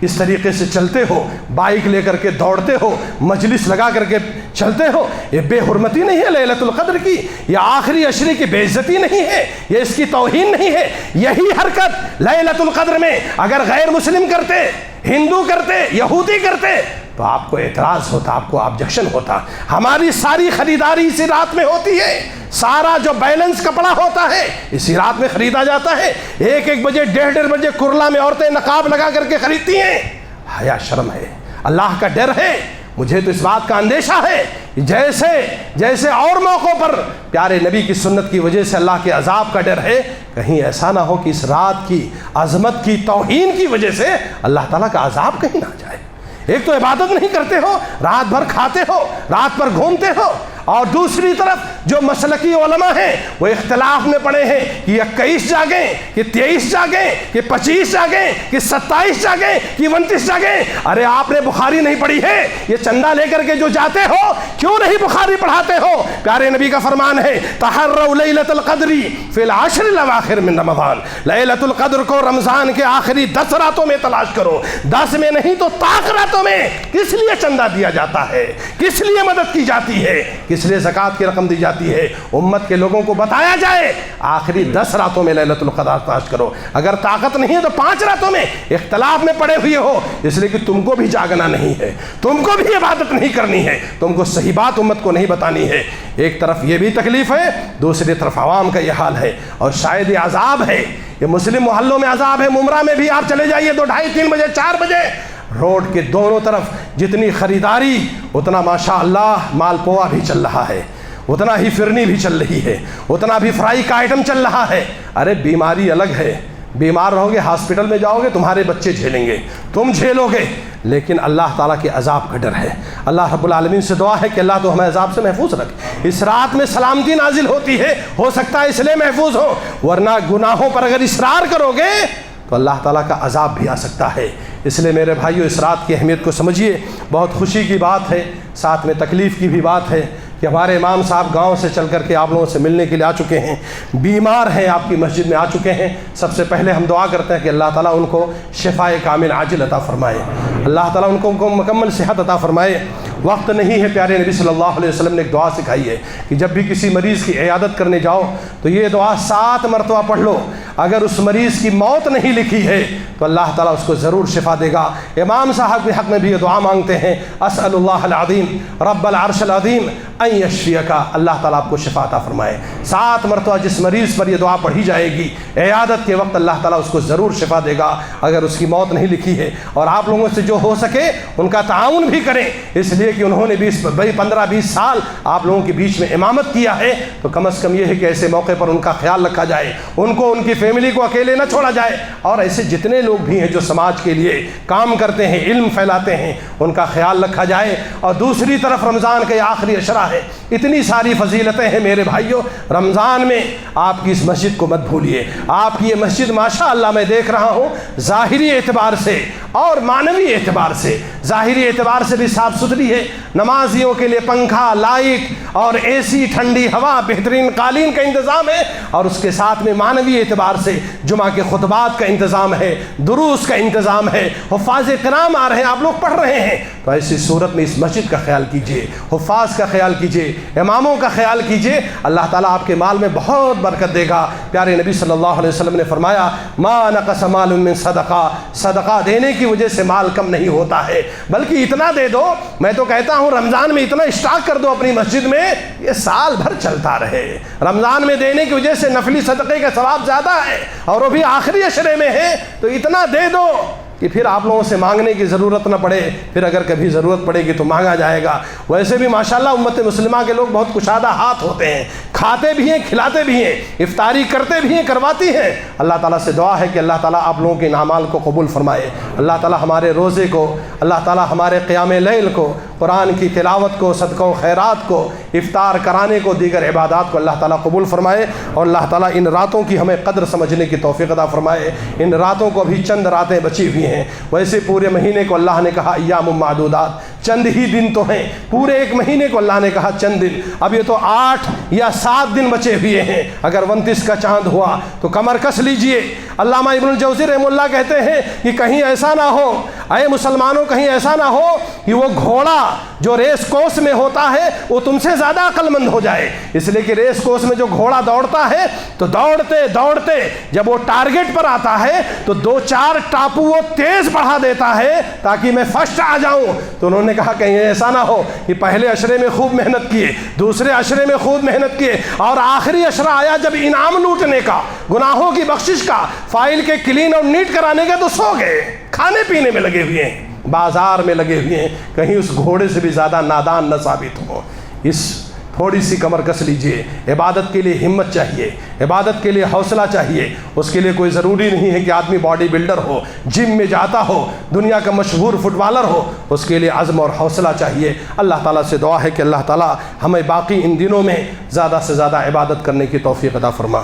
اس طریقے سے چلتے ہو، بائک لے کر کے دوڑتے ہو، مجلس لگا کر کے چلتے ہو، یہ بے حرمتی نہیں ہے لیلۃ القدر کی، یہ آخری عشرے کی بے عزتی نہیں ہے، یہ اس کی توہین نہیں ہے۔ یہی حرکت لیلۃ القدر میں اگر غیر مسلم کرتے، ہندو کرتے، یہودی کرتے تو آپ کو اعتراض ہوتا، آپ کو آبجیکشن ہوتا۔ ہماری ساری خریداری اسی رات میں ہوتی ہے، سارا جو بیلنس کپڑا ہوتا ہے اسی رات میں خریدا جاتا ہے۔ 1 بجے 1:30 بجے کرلا میں عورتیں نقاب لگا کر کے خریدتی ہیں۔ حیا شرم ہے، اللہ کا ڈر ہے۔ مجھے تو اس بات کا اندیشہ ہے جیسے اور موقعوں پر پیارے نبی کی سنت کی وجہ سے اللہ کے عذاب کا ڈر ہے، کہیں ایسا نہ ہو کہ اس رات کی عظمت کی توہین کی وجہ سے اللہ تعالیٰ کا عذاب کہیں نہ جائے۔ ایک تو عبادت نہیں کرتے ہو، رات بھر کھاتے ہو، رات بھر گھومتے ہو، اور دوسری طرف جو مسلکی علماء ہیں وہ اختلاف میں پڑے ہیں کہ 21 جاگیں، کہ 23 جاگیں، کہ 25 جاگیں، کہ 27 جاگیں، کہ 29 جاگیں۔ ارے آپ نے بخاری نہیں پڑھی ہے؟ یہ چندہ لے کر کے جو جاتے ہو، کیوں نہیں بخاری پڑھاتے ہو؟ پیارے نبی کا فرمان ہے تحروا لیلۃ القدر فی العشر الاواخر من رمضان، لیلۃ القدر کو رمضان کے آخری 10 راتوں میں تلاش کرو۔ 10 میں نہیں تو طاق راتوں میں۔ کس لیے چندہ دیا جاتا ہے؟ کس لیے مدد کی جاتی ہے؟ کس لیے زکوٰۃ کی رقم دی جاتی ہے؟ امت کے لوگوں کو بتایا جائے آخری 10 راتوں میں لیلۃ القدر تلاش کرو۔ اگر طاقت نہیں ہے تو 5 راتوں میں اختلاف میں پڑے ہوئے ہو، اس لیے کہ تم کو بھی جاگنا نہیں ہے، تم کو بھی عبادت نہیں کرنی ہے، تم کو صحیح بات امت کو نہیں بتانی ہے۔ ایک طرف یہ بھی تکلیف ہے، دوسری طرف عوام کا یہ حال ہے، اور شاید یہ عذاب ہے، یہ مسلم محلوں میں عذاب ہے۔ ممرہ میں بھی آپ چلے جائیے تو 2:30 3 بجے 4 بجے روڈ کے دونوں طرف جتنی خریداری اتنا ماشاء اللہ مال پوا بھی چل رہا ہے، اتنا ہی فرنی بھی چل رہی ہے، اتنا بھی فرائی کا آئٹم چل رہا ہے۔ ارے بیماری الگ ہے، بیمار رہو گے ہاسپٹل میں جاؤ گے، تمہارے بچے جھیلیں گے، تم جھیلو گے، لیکن اللہ تعالیٰ کے عذاب کا ڈر ہے۔ اللہ رب العالمین سے دعا ہے کہ اللہ تو ہمیں عذاب سے محفوظ رکھ۔ اس رات میں سلامتی نازل ہوتی ہے، ہو سکتا ہے اس لیے محفوظ ہو، ورنہ گناہوں پر اگر اصرار کرو گے تو اللہ تعالیٰ کا عذاب بھی آ سکتا ہے۔ اس لیے میرے بھائیو اس رات کی اہمیت کو سمجھیے۔ بہت خوشی کی بات ہے، ساتھ میں تکلیف کی بھی بات ہے کہ ہمارے امام صاحب گاؤں سے چل کر کے آپ لوگوں سے ملنے کے لیے آ چکے ہیں، بیمار ہیں، آپ کی مسجد میں آ چکے ہیں۔ سب سے پہلے ہم دعا کرتے ہیں کہ اللہ تعالیٰ ان کو شفائے کامل عاجل عطا فرمائے، اللہ تعالیٰ ان کو مکمل صحت عطا فرمائے۔ وقت نہیں ہے، پیارے نبی صلی اللہ علیہ وسلم نے ایک دعا سکھائی ہے کہ جب بھی کسی مریض کی عیادت کرنے جاؤ تو یہ دعا 7 مرتبہ پڑھ لو، اگر اس مریض کی موت نہیں لکھی ہے تو اللہ تعالیٰ اس کو ضرور شفا دے گا۔ امام صاحب کے حق میں بھی یہ دعا مانگتے ہیں، اسأل اللہ العظیم رب العرش العظیم ان یشفیک، اللہ تعالیٰ آپ کو شفا عطا فرمائے۔ 7 مرتبہ جس مریض پر یہ دعا پڑھی جائے گی عیادت کے وقت اللہ تعالیٰ اس کو ضرور شفا دے گا اگر اس کی موت نہیں لکھی ہے۔ اور آپ لوگوں سے جو ہو سکے ان کا تعاون بھی کریں، اس لیے کہ انہوں نے 15-20 سال آپ لوگوں کے بیچ میں امامت کیا ہے، تو کم از کم یہ ہے کہ ایسے موقع پر ان کا خیال رکھا جائے، ان کو ان کی فیملی کو اکیلے نہ چھوڑا جائے، اور ایسے جتنے لوگ بھی ہیں جو سماج کے لیے کام کرتے ہیں، علم پھیلاتے ہیں، ان کا خیال رکھا جائے۔ اور دوسری طرف رمضان کا یہ آخری عشرہ ہے، اتنی ساری فضیلتیں ہیں میرے بھائیوں رمضان میں، آپ کی اس مسجد کو مت بھولیے۔ آپ کی یہ مسجد ماشاءاللہ میں دیکھ رہا ہوں ظاہری اعتبار سے اور معنوی اعتبار سے، ظاہری اعتبار سے بھی صاف ستھری ہے، نمازیوں کے لیے پنکھا، لائٹ اور اے سی، ٹھنڈی ہوا، بہترین قالین کا انتظام ہے، اور اس کے ساتھ میں معنوی اعتبار سے جمعہ کے خطبات کا انتظام ہے، دروس کا انتظام ہے، حفاظ کرام آ رہے ہیں، آپ لوگ پڑھ رہے ہیں۔ تو ایسی صورت میں اس مسجد کا خیال کیجئے، حفاظ کا خیال کیجئے، اماموں کا خیال کیجئے، اللہ تعالیٰ آپ کے مال میں بہت برکت دے گا۔ پیارے نبی صلی اللہ علیہ وسلم نے فرمایا ما نقص مال من صدقہ، صدقہ دینے کی وجہ سے مال کم نہیں ہوتا ہے، بلکہ اتنا دے دو، میں تو کہتا ہوں رمضان میں اتنا اسٹاک کر دو اپنی مسجد میں، یہ سال بھر چلتا رہے۔ رمضان میں دینے کی وجہ سے نفلی صدقے کا ثواب زیادہ ہے، اور وہ بھی آخری عشرے میں ہے، تو اتنا دے دو کہ پھر آپ لوگوں سے مانگنے کی ضرورت نہ پڑے، پھر اگر کبھی ضرورت پڑے گی تو مانگا جائے گا۔ ویسے بھی ماشاءاللہ امت مسلمہ کے لوگ بہت کشادہ ہاتھ ہوتے ہیں، کھاتے بھی ہیں، کھلاتے بھی ہیں، افطاری کرتے بھی ہیں، کرواتی ہیں۔ اللہ تعالیٰ سے دعا ہے کہ اللہ تعالیٰ آپ لوگوں کے ان اعمال کو قبول فرمائے، اللہ تعالیٰ ہمارے روزے کو، اللہ تعالیٰ ہمارے قیام لیل کو، قرآن کی تلاوت کو، صدقہ و خیرات کو، افطار کرانے کو، دیگر عبادات کو اللہ تعالیٰ قبول فرمائے، اور اللہ تعالیٰ ان راتوں کی ہمیں قدر سمجھنے کی توفیق عطا فرمائے۔ ان راتوں کو ابھی چند راتیں بچی ہوئی ہیں، ویسے پورے مہینے کو اللہ نے کہا ایام معدودات، چند ہی دن تو ہیں، پورے ایک مہینے کو اللہ نے کہا چند دن، اب یہ تو 8 یا 7 دن بچے ہوئے ہیں۔ اگر 29 کا چاند ہوا تو کمر کس لیجئے۔ علامہ ابن الجوزی رحمہ اللہ کہتے ہیں کہ کہیں ایسا نہ ہو، اے مسلمانوں کہیں ایسا نہ ہو کہ وہ گھوڑا جو ریس کورس میں ہوتا ہے وہ تم سے زیادہ عقل مند ہو جائے، اس لیے کہ ریس کورس میں جو گھوڑا دوڑتا ہے تو دوڑتے دوڑتے جب وہ ٹارگٹ پر آتا ہے تو 2-4 ٹاپو وہ تیز بڑھا دیتا ہے تاکہ میں فرسٹ آ جاؤں۔ تو انہوں نے کہا کہیں ایسا نہ ہو کہ پہلے عشرے میں خوب محنت کیے، دوسرے عشرے میں خوب محنت کیے، اور آخری عشرہ آیا جب انعام لوٹنے کا، گناہوں کی بخشش کا، فائل کے کلین اور نیٹ کرانے کا، تو سو گئے، کھانے پینے میں لگے ہوئے ہیں، بازار میں لگے ہوئے ہیں، کہیں اس گھوڑے سے بھی زیادہ نادان نہ ثابت ہو۔ اس تھوڑی سی کمر کس لیجئے۔ عبادت کے لیے ہمت چاہیے، عبادت کے لیے حوصلہ چاہیے، اس کے لیے کوئی ضروری نہیں ہے کہ آدمی باڈی بلڈر ہو، جم میں جاتا ہو، دنیا کا مشہور فٹ بالر ہو، اس کے لیے عزم اور حوصلہ چاہیے۔ اللہ تعالیٰ سے دعا ہے کہ اللہ تعالیٰ ہمیں باقی ان دنوں میں زیادہ سے زیادہ عبادت کرنے کی توفیق عطا فرما۔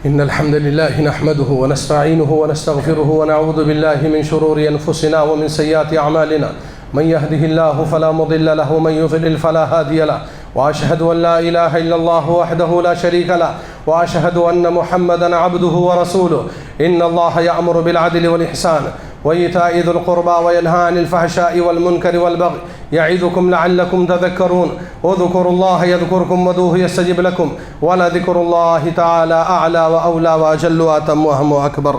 إن الحمد لله نحمده ونستعينه ونستغفره ونعوذ بالله من شرور أنفسنا ومن سيئات أعمالنا، من يهده الله فلا مضل له ومن يضلل فلا هادي له، وأشهد أن لا إله إلا الله وحده لا شريك له، وأشهد أن محمدا عبده ورسوله۔ إن الله يأمر بالعدل والإحسان وإيتاء ذي القربى وينهى عن الفحشاء والمنكر والبغي يعظكم لعلكم تذكرون، اذكروا الله يذكركم وادعوه يستجب لكم، ولذكر الله تعالى أعلى وأولى وأجل وأتم وأهم وأكبر۔